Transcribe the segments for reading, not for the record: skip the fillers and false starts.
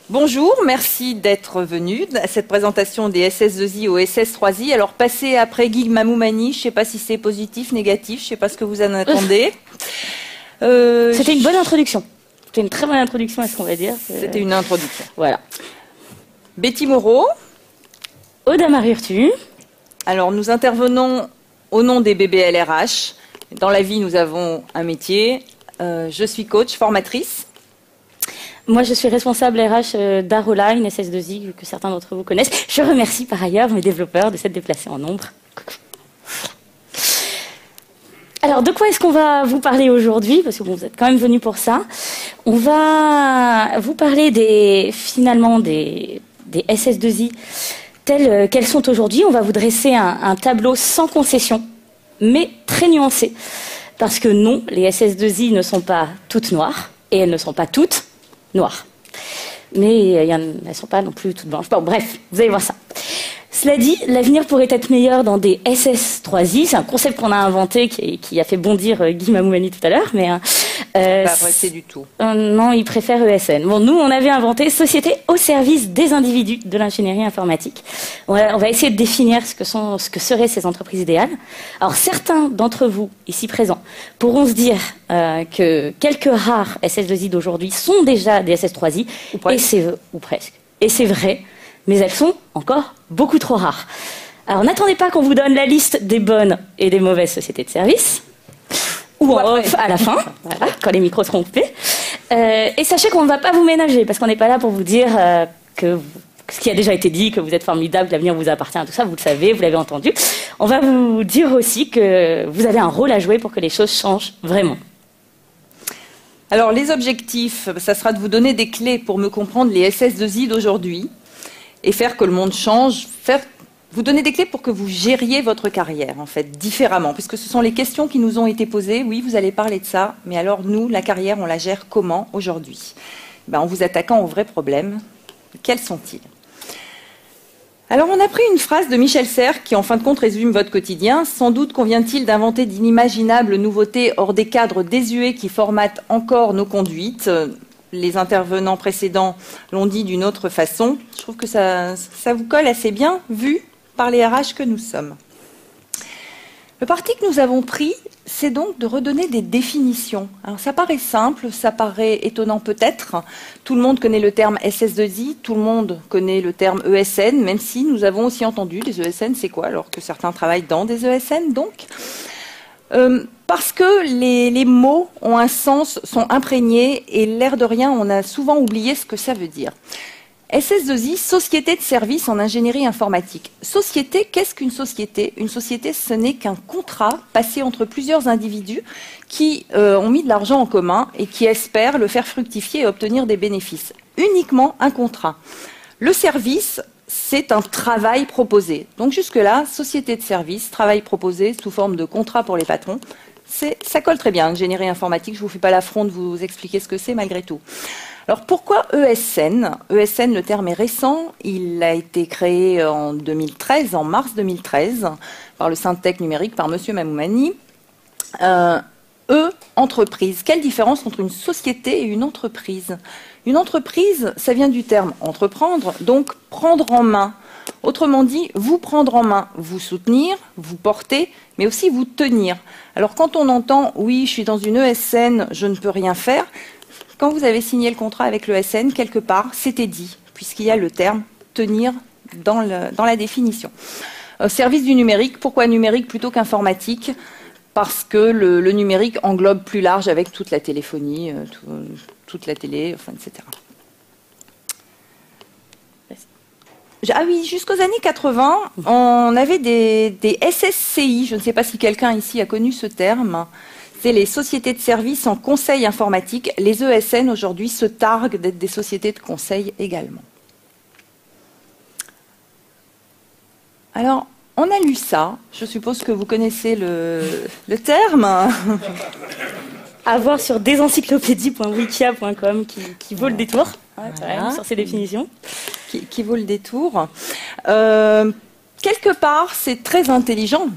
Bonjour, merci d'être venu à cette présentation des SS2I au SS3I. Alors, passez après Guy Mamoumani, je ne sais pas si c'est positif, négatif, je ne sais pas ce que vous en attendez. C'était une bonne introduction. C'était une très bonne introduction à ce qu'on va dire. C'était une introduction. Voilà. Betty Moreau. Aude Amarurtu. Alors, nous intervenons au nom des BBLRH. Dans la vie, nous avons un métier. Je suis coach, formatrice. Moi, je suis responsable RH d'Arola, une SS2I que certains d'entre vous connaissent. Je remercie par ailleurs mes développeurs de s'être déplacés en nombre. Alors, de quoi est-ce qu'on va vous parler aujourd'hui? Parce que bon, vous êtes quand même venus pour ça. On va vous parler finalement des SS2I telles qu'elles sont aujourd'hui. On va vous dresser un tableau sans concession, mais très nuancé. Parce que non, les SS2I ne sont pas toutes noires, et elles ne sont pas toutes noires. Mais elles ne sont pas non plus toutes blanches. Bon, bref, vous allez voir ça. Cela dit, l'avenir pourrait être meilleur dans des SS3I. C'est un concept qu'on a inventé qui a fait bondir Guy Mamoumani tout à l'heure. Mais pas apprécié du tout. Non, il préfère ESN. Bon, nous, on avait inventé Société au service des individus de l'ingénierie informatique. On va essayer de définir ce que seraient ces entreprises idéales. Alors, certains d'entre vous, ici présents, pourront se dire que quelques rares SS2I d'aujourd'hui sont déjà des SS3I. Ou presque. Ou presque. Et c'est vrai, mais elles sont encore beaucoup trop rares. Alors, n'attendez pas qu'on vous donne la liste des bonnes et des mauvaises sociétés de services. Ou en off à la fin, voilà, quand les micros seront coupés. Et sachez qu'on ne va pas vous ménager, parce qu'on n'est pas là pour vous dire que ce qui a déjà été dit, que vous êtes formidable, que l'avenir vous appartient, tout ça, vous le savez, vous l'avez entendu. On va vous dire aussi que vous avez un rôle à jouer pour que les choses changent vraiment. Alors, les objectifs, ça sera de vous donner des clés pour me comprendre les SS2I d'aujourd'hui et faire que le monde change, vous donner des clés pour que vous gériez votre carrière, en fait, différemment, puisque ce sont les questions qui nous ont été posées. Oui, vous allez parler de ça, mais alors nous, la carrière, on la gère comment aujourd'hui? En vous attaquant aux vrais problèmes. Quels sont-ils? Alors, on a pris une phrase de Michel Serres qui, en fin de compte, résume votre quotidien. Sans doute convient-il d'inventer d'inimaginables nouveautés hors des cadres désuets qui formatent encore nos conduites. Les intervenants précédents l'ont dit d'une autre façon. Je trouve que ça vous colle assez bien, vu par les RH que nous sommes. Le parti que nous avons pris, c'est donc de redonner des définitions. Alors, ça paraît simple, ça paraît étonnant peut-être. Tout le monde connaît le terme SS2I, tout le monde connaît le terme ESN, même si nous avons aussi entendu des ESN, c'est quoi, alors que certains travaillent dans des ESN, donc. Parce que les mots ont un sens, sont imprégnés, et l'air de rien, on a souvent oublié ce que ça veut dire. SS2I, Société de services en ingénierie informatique. Société, qu'est-ce qu'une société? Une société, ce n'est qu'un contrat passé entre plusieurs individus qui ont mis de l'argent en commun et qui espèrent le faire fructifier et obtenir des bénéfices. Uniquement un contrat. Le service, c'est un travail proposé. Donc jusque-là, société de services, travail proposé sous forme de contrat pour les patrons. Ça colle très bien, ingénierie informatique. Je ne vous fais pas l'affront de vous expliquer ce que c'est malgré tout. Alors pourquoi ESN? ESN, le terme est récent, il a été créé en 2013, en mars 2013, par le Syntec numérique, par monsieur Mamoumani. Entreprise. Quelle différence entre une société et une entreprise? Une entreprise, ça vient du terme entreprendre, donc prendre en main. Autrement dit, vous prendre en main, vous soutenir, vous porter, mais aussi vous tenir. Alors quand on entend « oui, je suis dans une ESN, je ne peux rien faire », quand vous avez signé le contrat avec l'ESN, quelque part, c'était dit, puisqu'il y a le terme « tenir » dans la définition. Service du numérique, pourquoi numérique plutôt qu'informatique? Parce que le numérique englobe plus large avec toute la téléphonie, toute la télé, enfin, etc. Ah oui, jusqu'aux années 80, on avait des SSCI, je ne sais pas si quelqu'un ici a connu ce terme. C'est les sociétés de services en conseil informatique. Les ESN aujourd'hui se targuent d'être des sociétés de conseil également. Alors, on a lu ça. Je suppose que vous connaissez le terme. À voir sur desencyclopédies.wikia.com qui vaut le détour, Voilà. sur ces définitions. Qui vaut le détour. Quelque part, c'est très intelligent.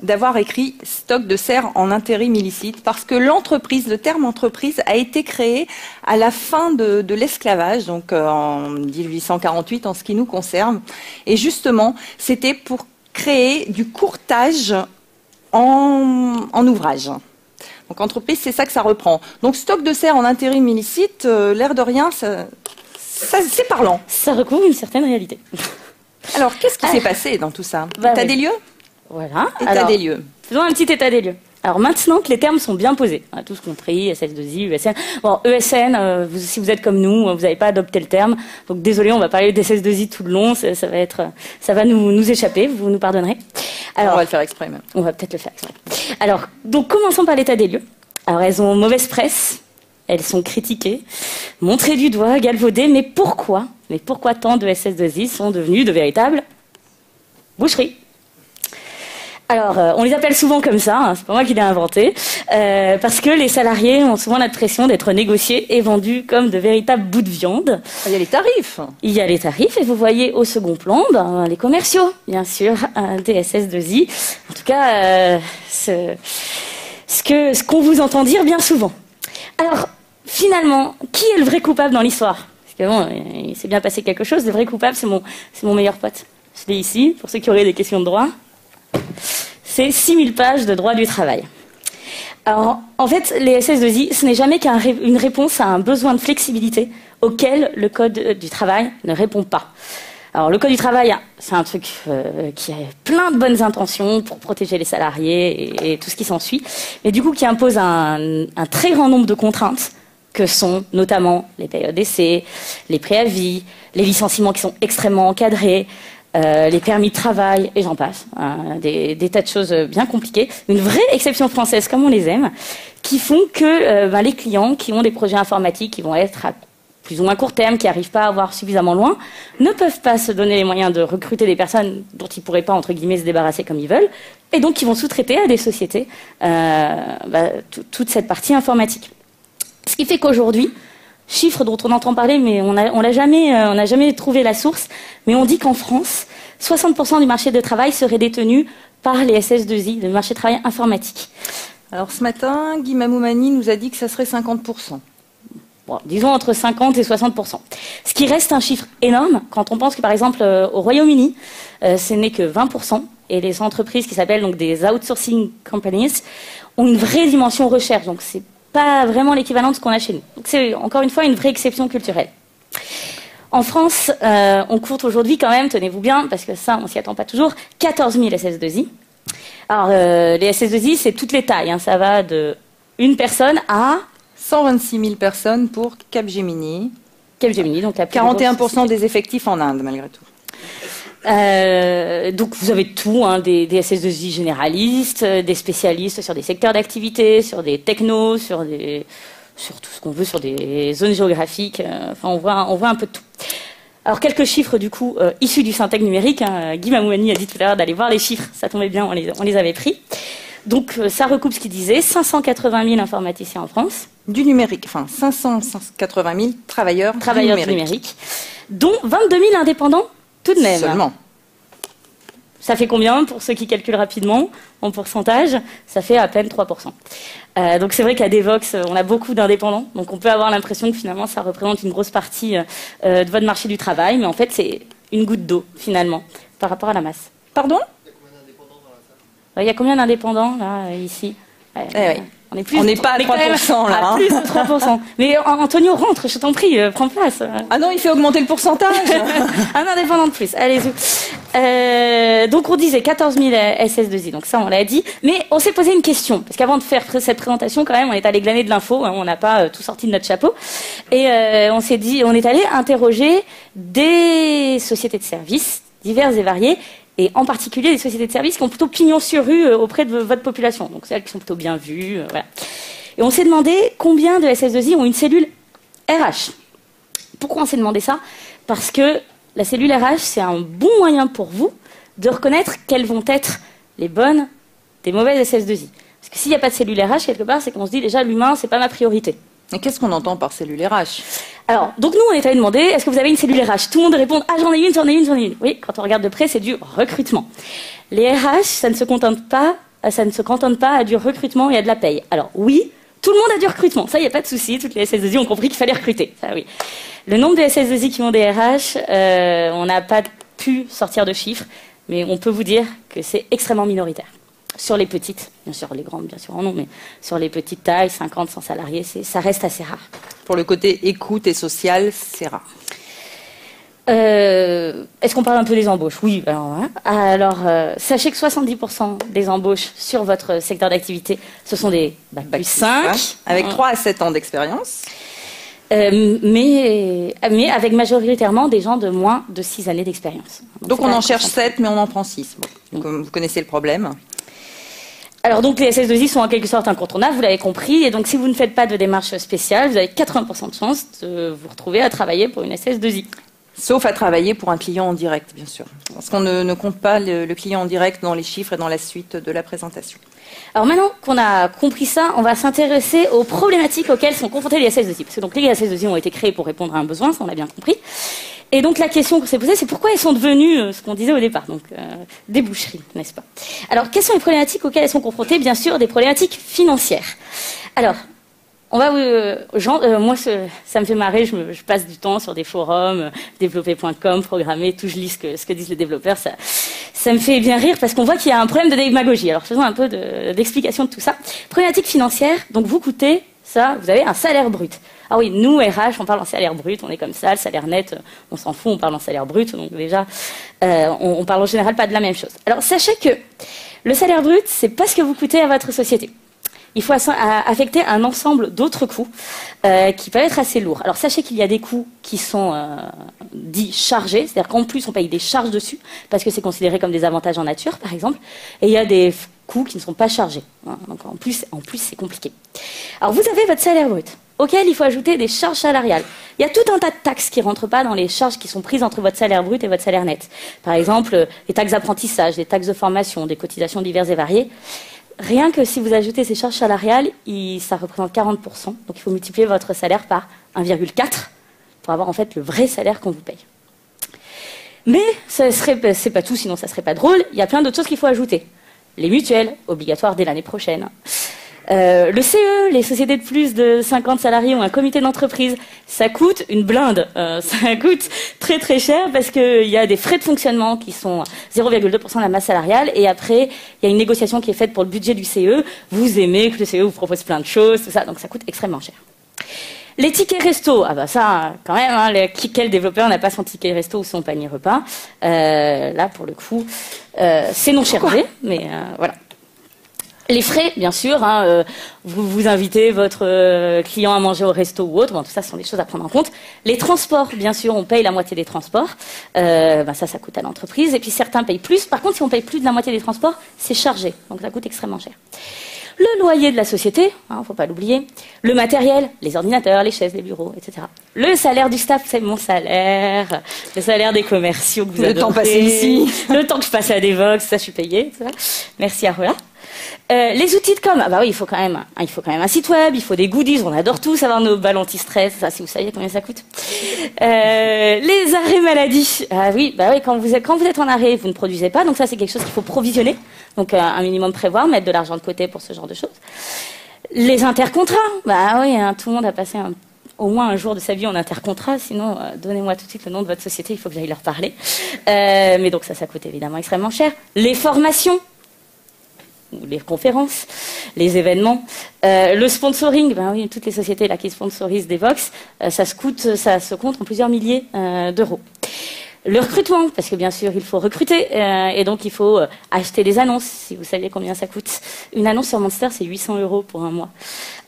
d'avoir écrit stock de serre en intérim illicite parce que l'entreprise, le terme entreprise, a été créé à la fin de l'esclavage, donc en 1848 en ce qui nous concerne. Et justement, c'était pour créer du courtage en ouvrage. Donc entreprise, c'est ça que ça reprend. Donc stock de serre en intérim illicite, l'air de rien, ça c'est parlant. Ça recouvre une certaine réalité. Alors, qu'est-ce qui s'est passé dans tout ça? État des lieux? Voilà. État des lieux. Faisons un petit état des lieux. Alors maintenant que les termes sont bien posés, on a tous compris, SS2I, ESN. Bon, ESN, si vous êtes comme nous, vous n'avez pas adopté le terme. Donc désolé, on va parler d'SS2I tout le long, ça va nous échapper, vous nous pardonnerez. Alors, on va le faire exprès même. On va peut-être le faire exprès. Alors, donc commençons par l'état des lieux. Alors elles ont mauvaise presse, elles sont critiquées, montrées du doigt, galvaudées, mais pourquoi tant de SS2I sont devenus de véritables boucheries? Alors, on les appelle souvent comme ça, hein, c'est pas moi qui l'ai inventé, parce que les salariés ont souvent l'impression d'être négociés et vendus comme de véritables bouts de viande. Il y a les tarifs. Il y a les tarifs, et vous voyez au second plan les commerciaux, bien sûr, des SS2I. En tout cas, ce qu'on vous entend dire bien souvent. Alors, finalement, qui est le vrai coupable dans l'histoire? Parce que bon, il s'est bien passé quelque chose, le vrai coupable, c'est mon meilleur pote. Je l'ai ici, pour ceux qui auraient des questions de droit. C'est 6000 pages de droit du travail. Alors, en fait, les SS2I, ce n'est jamais qu'une réponse à un besoin de flexibilité auquel le Code du travail ne répond pas. Alors, le Code du travail, c'est un truc qui a plein de bonnes intentions pour protéger les salariés et tout ce qui s'ensuit, mais du coup qui impose un très grand nombre de contraintes, que sont notamment les périodes d'essai, les préavis, les licenciements qui sont extrêmement encadrés, les permis de travail, et j'en passe, des tas de choses bien compliquées, une vraie exception française comme on les aime, qui font que les clients qui ont des projets informatiques qui vont être à plus ou moins court terme, qui n'arrivent pas à voir suffisamment loin, ne peuvent pas se donner les moyens de recruter des personnes dont ils ne pourraient pas, entre guillemets, se débarrasser comme ils veulent, et donc ils vont sous-traiter à des sociétés toute cette partie informatique. Ce qui fait qu'aujourd'hui, chiffre dont on entend parler, mais on n'a jamais trouvé la source, mais on dit qu'en France, 60% du marché de travail serait détenu par les SS2I, le marché de travail informatique. Alors ce matin, Guy Mamoumani nous a dit que ça serait 50%. Bon, disons entre 50 et 60%. Ce qui reste un chiffre énorme quand on pense que, par exemple, au Royaume-Uni, ce n'est que 20%, et les entreprises qui s'appellent donc des outsourcing companies ont une vraie dimension recherche, donc c'est pas vraiment l'équivalent de ce qu'on a chez nous. Donc c'est encore une fois une vraie exception culturelle. En France, on compte aujourd'hui quand même, tenez-vous bien, parce que ça on s'y attend pas toujours, 14 000 SS2I. Alors les SS2I c'est toutes les tailles, hein, ça va de une personne à 126 000 personnes pour Capgemini. Capgemini, donc la 41% des effectifs en Inde malgré tout. Donc vous avez tout, hein, des SS2I généralistes, des spécialistes sur des secteurs d'activité, sur des technos, sur tout ce qu'on veut, sur des zones géographiques. Enfin, on voit un peu de tout. Alors quelques chiffres du coup issus du Syntec numérique. Hein, Guy Mamoumani a dit tout à l'heure d'aller voir les chiffres, ça tombait bien, on les avait pris. Donc ça recoupe ce qu'il disait, 580 000 informaticiens en France. Du numérique, enfin 580 000 travailleurs du numérique, dont 22 000 indépendants. Tout de même. Seulement. Ça fait combien pour ceux qui calculent rapidement en pourcentage? Ça fait à peine 3%. Donc c'est vrai qu'à Devox, on a beaucoup d'indépendants. Donc on peut avoir l'impression que finalement ça représente une grosse partie de votre marché du travail. Mais en fait c'est une goutte d'eau finalement par rapport à la masse. Pardon? Il y a combien d'indépendants là, ici? Oui. On n'est pas à 3% là. À plus de 3%. Mais Antonio, rentre, je t'en prie, prends place. Ah non, il fait augmenter le pourcentage. Un indépendant de plus, allez-y. Donc on disait 14 000 SS2I, donc ça on l'a dit. Mais on s'est posé une question, parce qu'avant de faire cette présentation, quand même, on est allé glaner de l'info, hein, on n'a pas tout sorti de notre chapeau. Et on s'est dit, on est allé interroger des sociétés de services diverses et variées, et en particulier des sociétés de services qui ont plutôt pignon sur rue auprès de votre population. Donc celles qui sont plutôt bien vues. Voilà. Et on s'est demandé combien de SS2I ont une cellule RH. Pourquoi on s'est demandé ça? Parce que la cellule RH, c'est un bon moyen pour vous de reconnaître quelles vont être les bonnes des mauvaises SS2I. Parce que s'il n'y a pas de cellule RH, quelque part, c'est qu'on se dit déjà l'humain, c'est pas ma priorité. Et qu'est-ce qu'on entend par cellule RH? Alors, donc nous, on est allé demander, est-ce que vous avez une cellule RH? Tout le monde répond, ah j'en ai une, j'en ai une, j'en ai une. Oui, quand on regarde de près, c'est du recrutement. Les RH, ça ne se contente pas ça ne se cantonne pas à du recrutement et à de la paye. Alors oui, tout le monde a du recrutement, ça, il n'y a pas de souci. Toutes les SS2I ont compris qu'il fallait recruter, ça oui. Le nombre de SS2I qui ont des RH, on n'a pas pu sortir de chiffres, mais on peut vous dire que c'est extrêmement minoritaire. Sur les petites, bien sûr, les grandes, bien sûr, non, mais sur les petites tailles, 50, 100 salariés, ça reste assez rare. Pour le côté écoute et social, c'est rare. Est-ce qu'on parle un peu des embauches? Oui. Alors, sachez que 70% des embauches sur votre secteur d'activité, ce sont des Bac+5. 5, avec 3 à 7 ans d'expérience. Mais avec majoritairement des gens de moins de 6 années d'expérience. Donc on en cherche 7, mais on en prend 6. Bon. Donc, vous connaissez le problème. Alors donc les SS2I sont en quelque sorte incontournables, vous l'avez compris, et donc si vous ne faites pas de démarche spéciale, vous avez 80% de chances de vous retrouver à travailler pour une SS2I. Sauf à travailler pour un client en direct, bien sûr. Parce qu'on ne compte pas le client en direct dans les chiffres et dans la suite de la présentation. Alors maintenant qu'on a compris ça, on va s'intéresser aux problématiques auxquelles sont confrontés les SS2I. Parce que donc les SS2I ont été créés pour répondre à un besoin, ça on l'a bien compris. Et donc la question qu'on s'est posée, c'est pourquoi elles sont devenues ce qu'on disait au départ, donc des boucheries, n'est-ce pas? Alors quelles sont les problématiques auxquelles elles sont confrontées? Bien sûr, des problématiques financières. Alors, on va moi, ça me fait marrer, je passe du temps sur des forums, développer.com, programmer, tout, je lis ce que disent les développeurs, ça me fait bien rire parce qu'on voit qu'il y a un problème de démagogie. Alors faisons un peu d'explication de tout ça. Problématique financière, donc vous coûtez ça, vous avez un salaire brut. Ah oui, nous, RH, on parle en salaire brut, on est comme ça, le salaire net, on s'en fout, on parle en salaire brut, donc déjà, on parle en général pas de la même chose. Alors sachez que le salaire brut, c'est pas ce que vous coûtez à votre société. Il faut affecter un ensemble d'autres coûts qui peuvent être assez lourds. Alors sachez qu'il y a des coûts qui sont dits chargés, c'est-à-dire qu'en plus on paye des charges dessus, parce que c'est considéré comme des avantages en nature, par exemple, et il y a des coûts qui ne sont pas chargés. Donc en plus c'est compliqué. Alors vous avez votre salaire brut, auquel il faut ajouter des charges salariales. Il y a tout un tas de taxes qui ne rentrent pas dans les charges qui sont prises entre votre salaire brut et votre salaire net. Par exemple, les taxes d'apprentissage, les taxes de formation, des cotisations diverses et variées. Rien que si vous ajoutez ces charges salariales, ça représente 40%. Donc il faut multiplier votre salaire par 1,4 pour avoir en fait le vrai salaire qu'on vous paye. Mais c'est pas tout, sinon ça serait pas drôle. Il y a plein d'autres choses qu'il faut ajouter. Les mutuelles, obligatoires dès l'année prochaine. Le CE, les sociétés de plus de 50 salariés ont un comité d'entreprise. Ça coûte une blinde. Ça coûte très très cher parce qu'il y a des frais de fonctionnement qui sont 0,2% de la masse salariale. Et après, il y a une négociation qui est faite pour le budget du CE. Vous aimez que le CE vous propose plein de choses, tout ça. Donc ça coûte extrêmement cher. Les tickets resto, ah bah ça, quand même, hein, quel développeur n'a pas son ticket resto ou son panier repas? Là, pour le coup, c'est non chargé, mais voilà. Les frais, bien sûr, hein, vous invitez votre client à manger au resto ou autre, bon, tout ça, ce sont des choses à prendre en compte. Les transports, bien sûr, on paye la moitié des transports, ça coûte à l'entreprise, et puis certains payent plus. Par contre, si on paye plus de la moitié des transports, c'est chargé, donc ça coûte extrêmement cher. Le loyer de la société, hein, faut pas l'oublier. Le matériel, les ordinateurs, les chaises, les bureaux, etc. Le salaire du staff, c'est mon salaire. Le salaire des commerciaux que vous adorez. Le temps passé ici. Le temps que je passe à Devox, ça je suis payée. Ça. Merci à Rola. Les outils de com, ah bah oui, il faut quand même un site web, il faut des goodies, on adore tous avoir nos balles anti-stress, ça si vous saviez combien ça coûte. Les arrêts maladie, ah oui, bah oui, quand vous êtes en arrêt, vous ne produisez pas, donc ça c'est quelque chose qu'il faut provisionner, donc un minimum prévoir, mettre de l'argent de côté pour ce genre de choses. Les intercontrats, bah oui, hein, tout le monde a passé au moins un jour de sa vie en intercontrat, sinon donnez-moi tout de suite le nom de votre société, il faut que j'aille leur parler. Mais donc ça coûte évidemment extrêmement cher. Les formations, les conférences, les événements, le sponsoring, ben oui, toutes les sociétés là qui sponsorisent Devox, ça se compte en plusieurs milliers d'euros. Le recrutement, parce que bien sûr il faut recruter, et donc il faut acheter des annonces, si vous saviez combien ça coûte. Une annonce sur Monster, c'est 800 € pour un mois.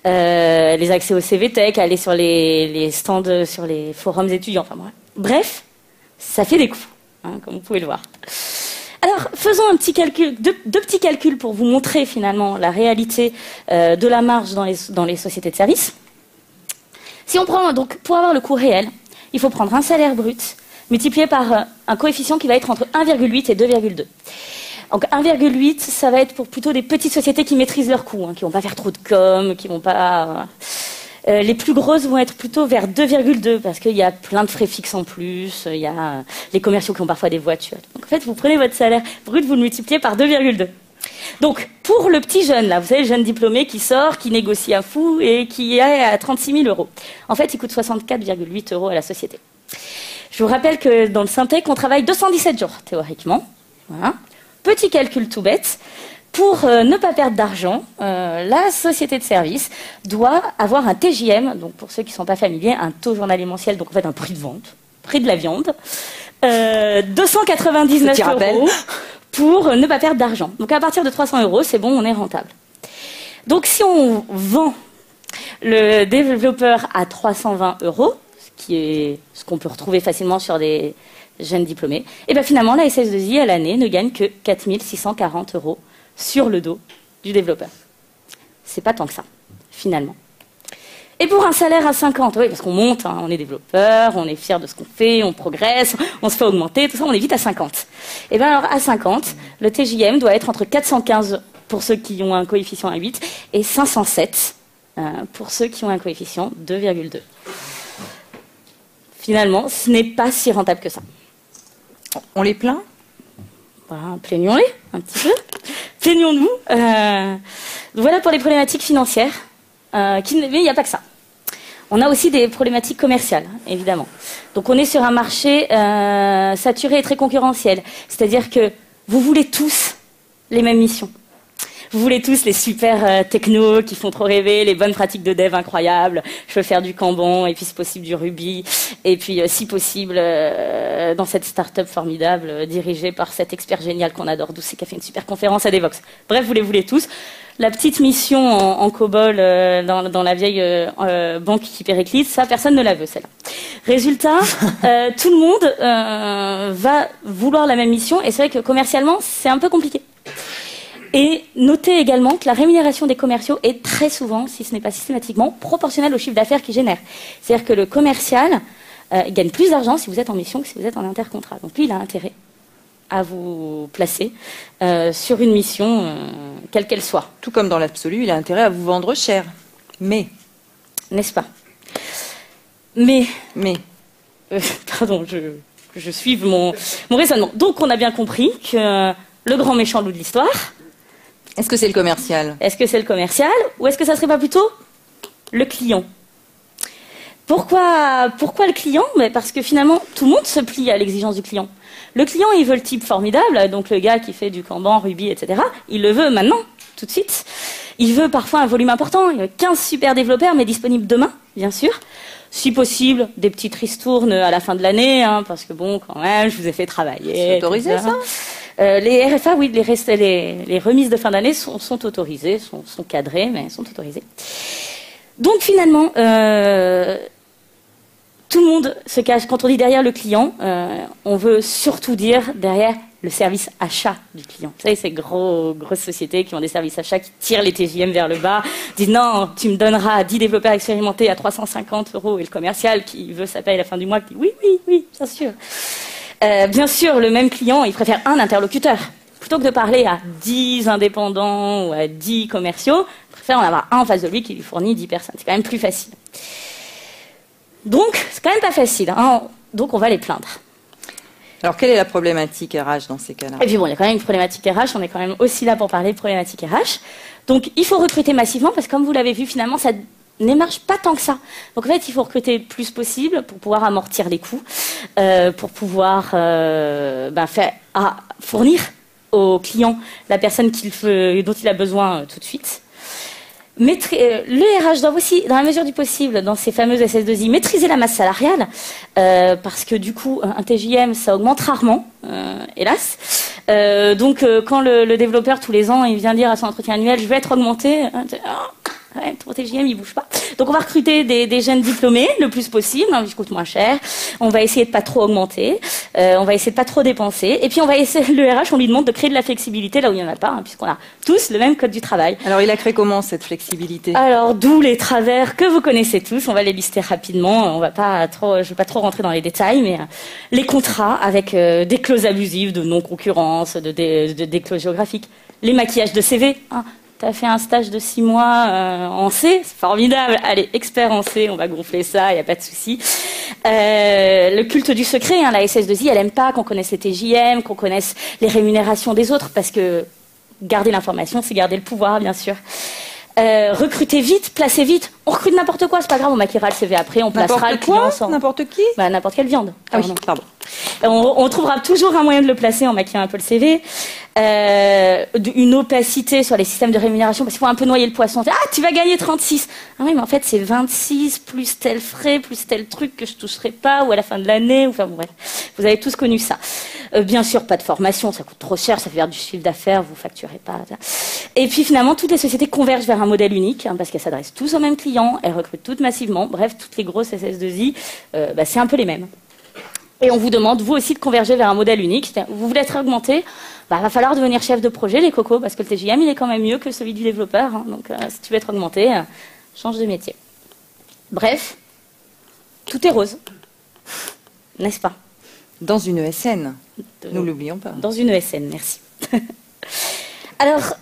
Les accès au CVTech, aller sur les stands, sur les forums étudiants, enfin bref, ça fait des coûts, hein, comme vous pouvez le voir. Alors, faisons un petit calcul, deux petits calculs pour vous montrer finalement la réalité de la marge dans les sociétés de services. Si on prend, donc, pour avoir le coût réel, il faut prendre un salaire brut multiplié par un coefficient qui va être entre 1,8 et 2,2. Donc 1,8, ça va être pour plutôt des petites sociétés qui maîtrisent leurs coûts, hein, qui vont pas faire trop de com, qui vont pas... les plus grosses vont être plutôt vers 2,2 parce qu'il y a plein de frais fixes en plus, il y a les commerciaux qui ont parfois des voitures. Donc en fait, vous prenez votre salaire brut, vous le multipliez par 2,2. Donc, pour le petit jeune, là, vous savez, le jeune diplômé qui sort, qui négocie à fou et qui est à 36 000 euros. En fait, il coûte 64,8 euros à la société. Je vous rappelle que dans le Syntec, on travaille 217 jours, théoriquement. Voilà. Petit calcul tout bête. Pour ne pas perdre d'argent, la société de service doit avoir un TJM, donc pour ceux qui ne sont pas familiers, un taux journalier mensuel, donc en fait un prix de vente, prix de la viande, 299 euros pour ne pas perdre d'argent. Donc à partir de 300 euros, c'est bon, on est rentable. Donc si on vend le développeur à 320 euros, ce qui est ce qu'on peut retrouver facilement sur des jeunes diplômés, et bien finalement la SS2I à l'année ne gagne que 4 640 euros sur le dos du développeur. C'est pas tant que ça, finalement. Et pour un salaire à 50, oui, parce qu'on monte, hein, on est développeur, on est fier de ce qu'on fait, on progresse, on se fait augmenter, tout ça, on est vite à 50. Et bien alors, à 50, le TJM doit être entre 415 pour ceux qui ont un coefficient à 8 et 507 pour ceux qui ont un coefficient 2,2. Finalement, ce n'est pas si rentable que ça. On les plaint ? Voilà, plaignons-les un petit peu. Plaignons-nous. Voilà pour les problématiques financières. Mais il n'y a pas que ça. On a aussi des problématiques commerciales, évidemment. Donc on est sur un marché saturé et très concurrentiel. C'est-à-dire que vous voulez tous les mêmes missions. Vous voulez tous les super technos qui font trop rêver, les bonnes pratiques de dev incroyables. Je veux faire du Kanban et puis si possible du Ruby. Et puis si possible dans cette start-up formidable dirigée par cet expert génial qu'on adore, Doucet, qui a fait une super conférence à Devox. Bref, vous les voulez tous. La petite mission en COBOL dans la vieille banque Hyperclite, ça, personne ne la veut, celle-là. Résultat, tout le monde va vouloir la même mission et c'est vrai que commercialement, c'est un peu compliqué. Et notez également que la rémunération des commerciaux est très souvent, si ce n'est pas systématiquement, proportionnelle au chiffre d'affaires qu'ils génèrent. C'est-à-dire que le commercial gagne plus d'argent si vous êtes en mission que si vous êtes en intercontrat. Donc lui, il a intérêt à vous placer sur une mission, quelle qu'elle soit. Tout comme dans l'absolu, il a intérêt à vous vendre cher. Mais. N'est-ce pas? Mais. Pardon, je suis mon raisonnement. Donc on a bien compris que le grand méchant loup de l'histoire... Est-ce que c'est le commercial? Est-ce que c'est le commercial ou est-ce que ça serait pas plutôt le client? Pourquoi le client? Parce que finalement, tout le monde se plie à l'exigence du client. Le client, il veut le type formidable, donc le gars qui fait du Kanban, Ruby, etc. Il le veut maintenant, tout de suite. Il veut parfois un volume important. Il veut 15 super développeurs, mais disponibles demain, bien sûr. Si possible, des petites ristournes à la fin de l'année, hein, parce que bon, quand même, je vous ai fait travailler. C'est autorisé, ça? Les RFA, oui, les remises de fin d'année sont autorisées, sont cadrées, mais sont autorisées. Donc finalement, tout le monde se cache. Quand on dit derrière le client, on veut surtout dire derrière le service achat du client. Vous savez, ces grosses sociétés qui ont des services achats qui tirent les TJM vers le bas, disent non, tu me donneras 10 développeurs expérimentés à 350 euros, et le commercial qui veut sa paye à la fin du mois qui dit oui, bien sûr. Bien sûr, le même client, il préfère un interlocuteur. Plutôt que de parler à 10 indépendants ou à 10 commerciaux, il préfère en avoir un en face de lui qui lui fournit 10 personnes. C'est quand même plus facile. Donc, c'est quand même pas facile. Hein. Donc, on va les plaindre. Alors, quelle est la problématique RH dans ces cas-là? Et puis bon, il y a quand même une problématique RH. On est quand même aussi là pour parler de problématique RH. Donc, il faut recruter massivement parce que comme vous l'avez vu, finalement, ça n'émarge pas tant que ça. Donc en fait, il faut recruter le plus possible pour pouvoir amortir les coûts, pour pouvoir fournir au client la personne dont il a besoin tout de suite. Le RH doit aussi, dans la mesure du possible, dans ces fameuses SS2I, maîtriser la masse salariale, parce que du coup, un TJM, ça augmente rarement, hélas. Donc quand le développeur, tous les ans, il vient dire à son entretien annuel, je vais être augmenté, ouais, ton TJM, il bouge pas. Donc on va recruter des jeunes diplômés le plus possible, hein, qui coûtent moins cher. On va essayer de pas trop augmenter, on va essayer de pas trop dépenser. Et puis on va essayer, le RH, on lui demande de créer de la flexibilité là où il n'y en a pas, hein, puisqu'on a tous le même code du travail. Alors il a créé comment cette flexibilité? Alors d'où les travers que vous connaissez tous, on va les lister rapidement. Je vais pas trop rentrer dans les détails, mais les contrats avec des clauses abusives de non-concurrence, des clauses géographiques, les maquillages de CV. Hein. Tu as fait un stage de 6 mois en C, c'est formidable. Allez, expert en C, on va gonfler ça, il n'y a pas de souci. Le culte du secret, hein, la SS2I, elle n'aime pas qu'on connaisse les TJM, qu'on connaisse les rémunérations des autres, parce que garder l'information, c'est garder le pouvoir, bien sûr. Recruter vite, placer vite. On recrute n'importe quoi, c'est pas grave, on maquillera le CV après, on placera le client sans... N'importe qui? Bah, n'importe quelle viande. Ah oui, pardon. On trouvera toujours un moyen de le placer en maquillant un peu le CV. Une opacité sur les systèmes de rémunération, parce qu'il faut un peu noyer le poisson. Ah, tu vas gagner 36. Ah oui, mais en fait, c'est 26 plus tel frais, plus tel truc que je toucherai pas, ou à la fin de l'année, ou enfin bon, bref. Vous avez tous connu ça. Bien sûr, pas de formation, ça coûte trop cher, ça fait faire du chiffre d'affaires, vous facturez pas. Et puis finalement, toutes les sociétés convergent vers un modèle unique, hein, parce qu'elles s'adressent tous aux mêmes clients, elles recrutent toutes massivement. Bref, toutes les grosses SS2I, c'est un peu les mêmes. Et on vous demande, vous aussi, de converger vers un modèle unique. Vous voulez être augmenté, va falloir devenir chef de projet, les cocos, parce que le TJM, il est quand même mieux que celui du développeur. Hein. Donc, si tu veux être augmenté, change de métier. Bref, tout est rose. N'est-ce pas? Dans une ESN, nous l'oublions pas. Dans une ESN, merci. Alors,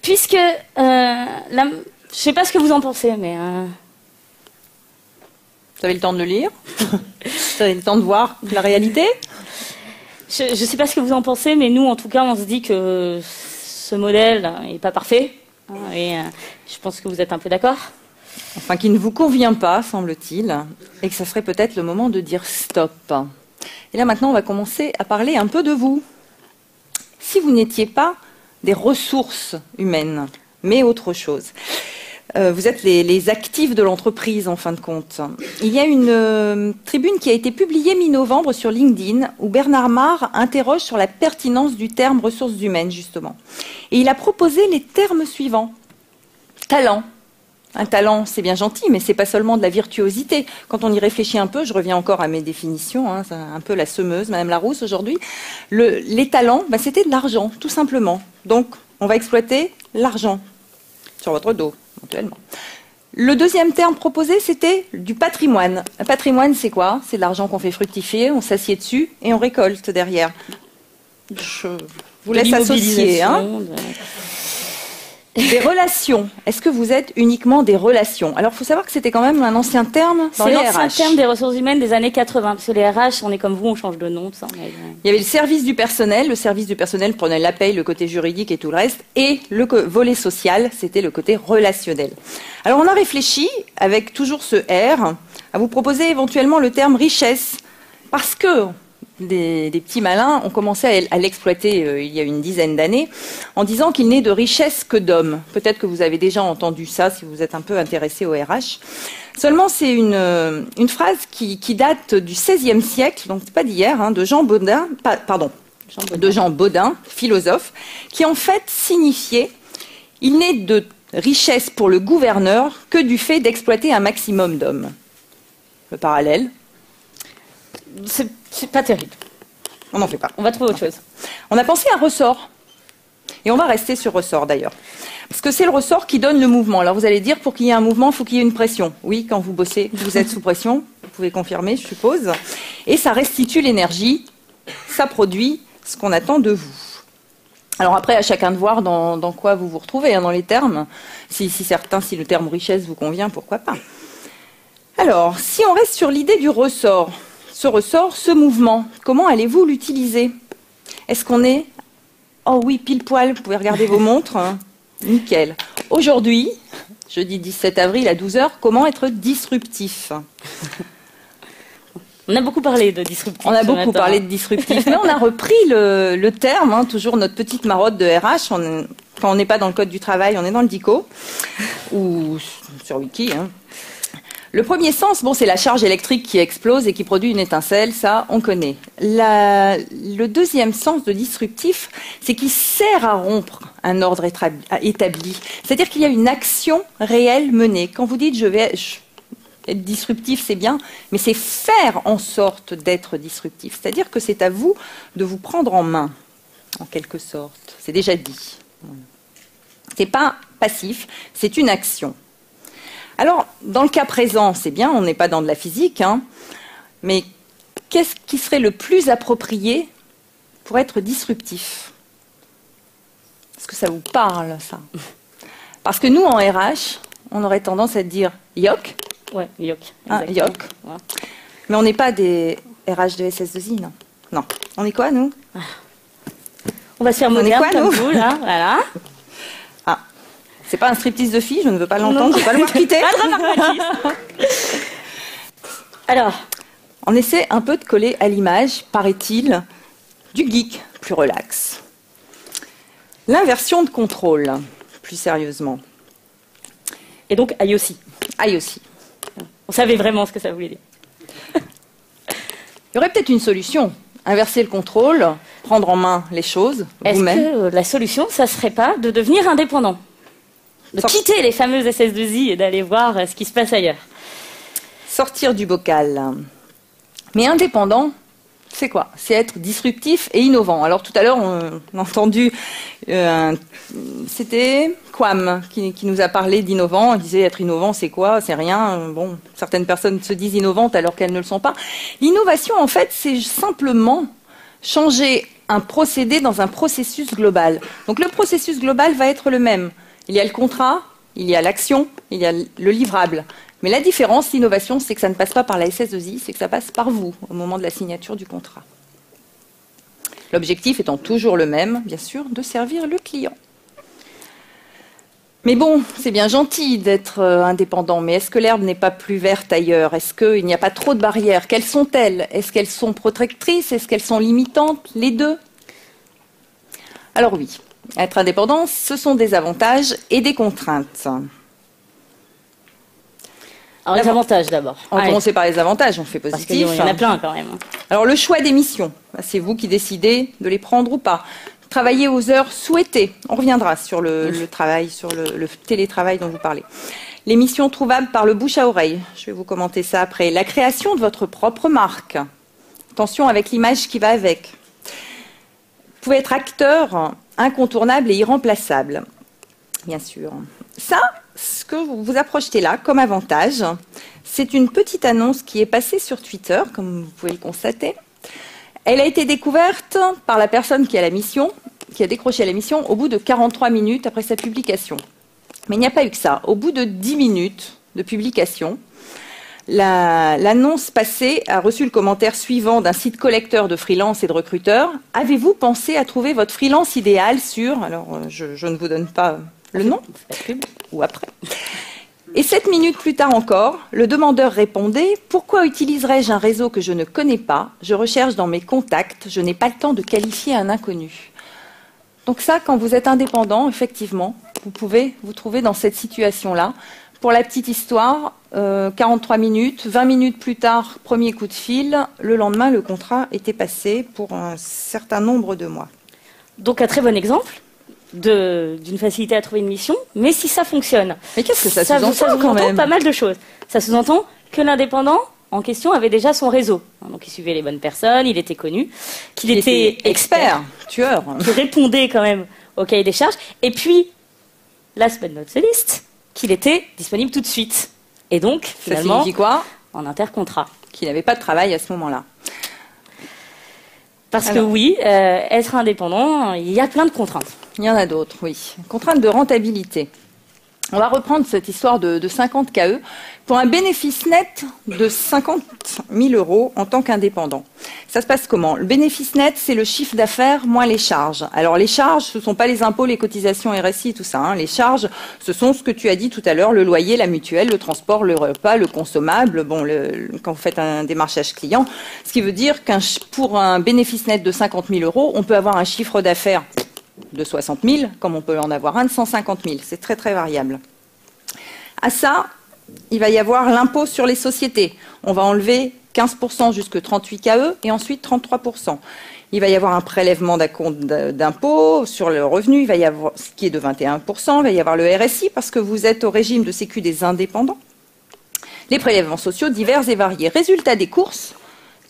puisque... je ne sais pas ce que vous en pensez, mais... Vous avez le temps de le lire? Vous avez le temps de voir la réalité? Je ne sais pas ce que vous en pensez, mais nous, en tout cas, on se dit que ce modèle n'est pas parfait. Et je pense que vous êtes un peu d'accord. Enfin, qui ne vous convient pas, semble-t-il, et que ça serait peut-être le moment de dire stop. Et là, maintenant, on va commencer à parler un peu de vous. Si vous n'étiez pas des ressources humaines, mais autre chose, vous êtes les actifs de l'entreprise, en fin de compte. Il y a une tribune qui a été publiée mi-novembre sur LinkedIn, où Bernard Marr interroge sur la pertinence du terme ressources humaines, justement. Et il a proposé les termes suivants. Talent. Un talent, c'est bien gentil, mais c'est pas seulement de la virtuosité. Quand on y réfléchit un peu, je reviens encore à mes définitions, hein, c'est un peu la semeuse, Madame Larousse, aujourd'hui. Les talents, c'était de l'argent, tout simplement. Donc, on va exploiter l'argent sur votre dos, éventuellement. Le deuxième terme proposé, c'était du patrimoine. Un patrimoine, c'est quoi? C'est de l'argent qu'on fait fructifier, on s'assied dessus et on récolte derrière. Je vous laisse associer. Hein. Des relations. Est-ce que vous êtes uniquement des relations? Alors, il faut savoir que c'était quand même un ancien terme dans les RH. C'est l'ancien terme des ressources humaines des années 80. Parce que les RH, on est comme vous, on change de nom. Tout ça. Il y avait le service du personnel. Le service du personnel prenait la paye, le côté juridique et tout le reste. Et le volet social, c'était le côté relationnel. Alors, on a réfléchi, avec toujours ce R, à vous proposer éventuellement le terme richesse. Parce que... Des petits malins ont commencé à l'exploiter il y a une dizaine d'années en disant qu'il n'est de richesse que d'hommes. Peut-être que vous avez déjà entendu ça si vous êtes un peu intéressé au RH. Seulement, c'est une phrase qui date du XVIe siècle, donc c'est pas d'hier, hein, de Jean Bodin, philosophe, qui en fait signifiait « Il n'est de richesse pour le gouverneur que du fait d'exploiter un maximum d'hommes ». Le parallèle. C'est pas terrible. On n'en fait pas. On va trouver autre chose. On a pensé à ressort. Et on va rester sur ressort d'ailleurs. Parce que c'est le ressort qui donne le mouvement. Alors vous allez dire, pour qu'il y ait un mouvement, il faut qu'il y ait une pression. Oui, quand vous bossez, vous êtes sous pression. Vous pouvez confirmer, je suppose. Et ça restitue l'énergie. Ça produit ce qu'on attend de vous. Alors après, à chacun de voir dans quoi vous vous retrouvez, hein, dans les termes. Si le terme richesse vous convient, pourquoi pas. Alors, si on reste sur l'idée du ressort, ce mouvement, comment allez-vous l'utiliser? Est-ce qu'on est... Oh oui, pile poil, vous pouvez regarder vos montres. Hein. Nickel. Aujourd'hui, jeudi 17 avril à 12h, comment être disruptif? On a beaucoup parlé de disruptif. On a beaucoup parlé de disruptif, mais on a repris le terme, hein, toujours notre petite marotte de RH. Quand on n'est pas dans le code du travail, on est dans le DICO, ou sur Wiki, hein. Le premier sens, c'est la charge électrique qui explose et qui produit une étincelle, ça, on connaît. Le deuxième sens de disruptif, c'est qu'il sert à rompre un ordre établi. C'est-à-dire qu'il y a une action réelle menée. Quand vous dites être disruptif, c'est bien, mais c'est faire en sorte d'être disruptif. C'est-à-dire que c'est à vous de vous prendre en main, en quelque sorte. C'est déjà dit. C'est pas passif, c'est une action. Alors, dans le cas présent, c'est bien, on n'est pas dans de la physique, hein, mais qu'est-ce qui serait le plus approprié pour être disruptif? Est-ce que ça vous parle, ça? Parce que nous, en RH, on aurait tendance à dire « yoc ». Ouais, yoc. Yoc. Ouais. Mais on n'est pas des RH de SS2I, non. Non. On est quoi, nous? On va se faire moderne comme vous, là. Voilà. Ah, c'est pas un striptease de filles, je ne veux pas l'entendre, je ne veux pas le voir quitter. Alors, on essaie un peu de coller à l'image, paraît-il, du geek plus relax. L'inversion de contrôle, plus sérieusement. et donc IOC. IOC. On savait vraiment ce que ça voulait dire. Il y aurait peut-être une solution. Inverser le contrôle, prendre en main les choses vous-même. Est-ce que la solution, ça serait pas de devenir indépendant? De quitter les fameuses SS2I et d'aller voir ce qui se passe ailleurs? Sortir du bocal. Mais indépendant, c'est quoi? C'est être disruptif et innovant. Alors tout à l'heure, on a entendu, c'était Quam qui nous a parlé d'innovant. Il disait être innovant, c'est quoi? C'est rien. Bon, certaines personnes se disent innovantes alors qu'elles ne le sont pas. L'innovation, en fait, c'est simplement changer un procédé dans un processus global. Donc le processus global va être le même. Il y a le contrat, il y a l'action, il y a le livrable. Mais la différence, l'innovation, c'est que ça ne passe pas par la SS2I, c'est que ça passe par vous au moment de la signature du contrat. L'objectif étant toujours le même, bien sûr, de servir le client. Mais bon, c'est bien gentil d'être indépendant, mais est-ce que l'herbe n'est pas plus verte ailleurs? Est-ce qu'il n'y a pas trop de barrières? Quelles sont-elles? Est-ce qu'elles sont protectrices? Est-ce qu'elles sont limitantes? Les deux? Alors oui, être indépendant, ce sont des avantages et des contraintes. Alors les avantages d'abord. On va commencer par les avantages, on fait positif. Parce qu'il y en a plein quand même. Alors le choix des missions, c'est vous qui décidez de les prendre ou pas. Travailler aux heures souhaitées, on reviendra sur le travail, sur le télétravail dont vous parlez. Les missions trouvables par le bouche à oreille, je vais vous commenter ça après. La création de votre propre marque. Attention avec l'image qui va avec. Vous pouvez être acteur incontournable et irremplaçable, bien sûr. Ça, ce que vous vous approchez là comme avantage, c'est une petite annonce qui est passée sur Twitter, comme vous pouvez le constater. Elle a été découverte par la personne qui a la mission, qui a décroché la mission au bout de 43 minutes après sa publication. Mais il n'y a pas eu que ça. Au bout de 10 minutes de publication, l'annonce passée a reçu le commentaire suivant d'un site collecteur de freelance et de recruteurs. Avez-vous pensé à trouver votre freelance idéal sur... Alors, je ne vous donne pas le nom, ou après. Et 7 minutes plus tard encore, le demandeur répondait « Pourquoi utiliserais-je un réseau que je ne connais pas? Je recherche dans mes contacts, je n'ai pas le temps de qualifier un inconnu. » Donc ça, quand vous êtes indépendant, effectivement, vous pouvez vous trouver dans cette situation-là. Pour la petite histoire, 43 minutes, 20 minutes plus tard, premier coup de fil, le lendemain, le contrat était passé pour un certain nombre de mois. Donc un très bon exemple d'une facilité à trouver une mission, mais si ça fonctionne. Mais qu'est-ce que ça sous-entend quand même? Pas mal de choses. Ça sous-entend que l'indépendant en question avait déjà son réseau. Donc il suivait les bonnes personnes, il était connu, qu'il était expert, tueur, qui répondait quand même au cahier des charges, et puis, last but not least, qu'il était disponible tout de suite. Et donc, finalement, ça signifie quoi? En intercontrat. Qu'il n'avait pas de travail à ce moment-là. Parce que oui, être indépendant, il y a plein de contraintes. Il y en a d'autres, oui. Contraintes de rentabilité. On va reprendre cette histoire de 50 KE pour un bénéfice net de 50 000 € en tant qu'indépendant. Ça se passe comment? Le bénéfice net, c'est le chiffre d'affaires moins les charges. Alors les charges, ce ne sont pas les impôts, les cotisations RSI, tout ça. Les charges, ce sont ce que tu as dit tout à l'heure, le loyer, la mutuelle, le transport, le repas, le consommable, bon, quand vous faites un démarchage client. Ce qui veut dire pour un bénéfice net de 50 000 €, on peut avoir un chiffre d'affaires de 60 000, comme on peut en avoir un de 150 000. C'est très, très variable. À ça, il va y avoir l'impôt sur les sociétés. On va enlever 15% jusque 38 KE et ensuite 33%. Il va y avoir un prélèvement d'impôt sur le revenu, il va y avoir, ce qui est de 21%. Il va y avoir le RSI parce que vous êtes au régime de sécu des indépendants. Les prélèvements sociaux divers et variés. Résultat des courses,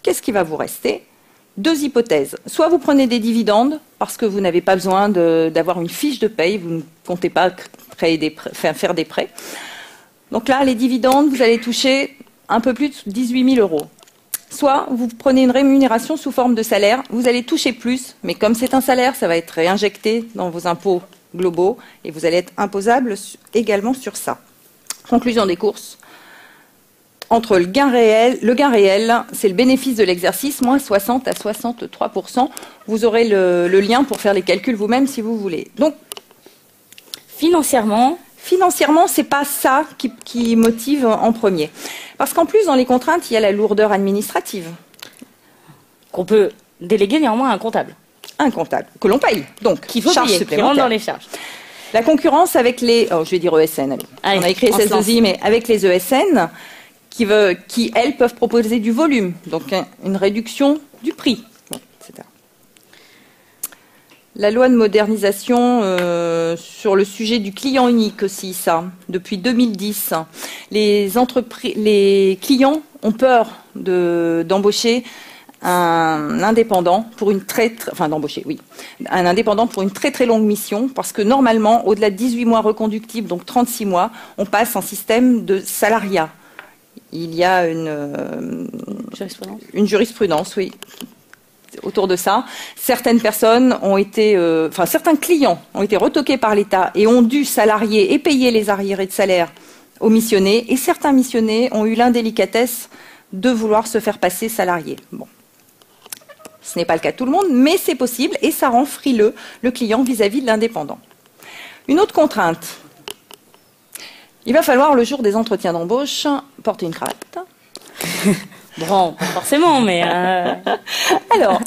qu'est-ce qui va vous rester? Deux hypothèses. Soit vous prenez des dividendes parce que vous n'avez pas besoin d'avoir une fiche de paye, vous ne comptez pas faire des prêts. Donc là, les dividendes, vous allez toucher un peu plus de 18 000 €. Soit vous prenez une rémunération sous forme de salaire, vous allez toucher plus, mais comme c'est un salaire, ça va être réinjecté dans vos impôts globaux et vous allez être imposable également sur ça. Conclusion des courses. entre le gain réel, c'est le bénéfice de l'exercice, moins 60 à 63%. Vous aurez le lien pour faire les calculs vous-même si vous voulez. Donc, financièrement, c'est pas ça qui motive en premier. Parce qu'en plus, dans les contraintes, il y a la lourdeur administrative. Qu'on peut déléguer néanmoins à un comptable. Un comptable, que l'on paye. Donc, qu'il faut charges payer, qui rentre dans les charges. La concurrence avec les... Oh, je vais dire ESN, allez. Allez, on a écrit SS2I, mais avec les ESN, qui, elles, peuvent proposer du volume. Donc, une réduction du prix, bon, etc. La loi de modernisation sur le sujet du client unique aussi, ça, depuis 2010. Les clients ont peur d'embaucher un indépendant pour une un indépendant pour une très très longue mission, parce que normalement, au-delà de 18 mois reconductibles, donc 36 mois, on passe en système de salariat. Il y a une jurisprudence, oui, autour de ça. Certaines personnes ont été, certains clients ont été retoqués par l'État et ont dû salarier et payer les arriérés de salaire aux missionnés, et certains missionnés ont eu l'indélicatesse de vouloir se faire passer salarié. Bon. Ce n'est pas le cas de tout le monde, mais c'est possible et ça rend frileux le client vis-à-vis de l'indépendant. Une autre contrainte. Il va falloir, le jour des entretiens d'embauche, porter une cravate. Bon, pas forcément, mais... Alors,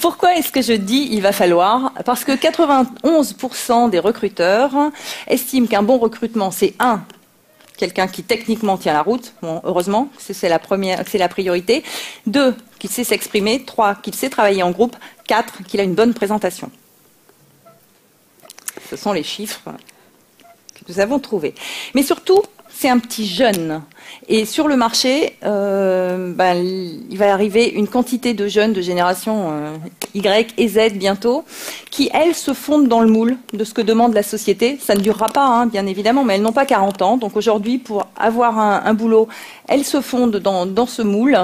pourquoi est-ce que je dis il va falloir? Parce que 91% des recruteurs estiment qu'un bon recrutement, c'est quelqu'un qui techniquement tient la route, bon, heureusement, c'est la priorité. 2, qu'il sait s'exprimer. 3, qu'il sait travailler en groupe. 4, qu'il a une bonne présentation. Ce sont les chiffres que nous avons trouvés. Mais surtout, c'est un petit jeune. Et sur le marché, il va arriver une quantité de jeunes de génération Y et Z bientôt, qui, elles, se fondent dans le moule de ce que demande la société. Ça ne durera pas, hein, bien évidemment, mais elles n'ont pas 40 ans. Donc aujourd'hui, pour avoir un boulot, elles se fondent dans ce moule.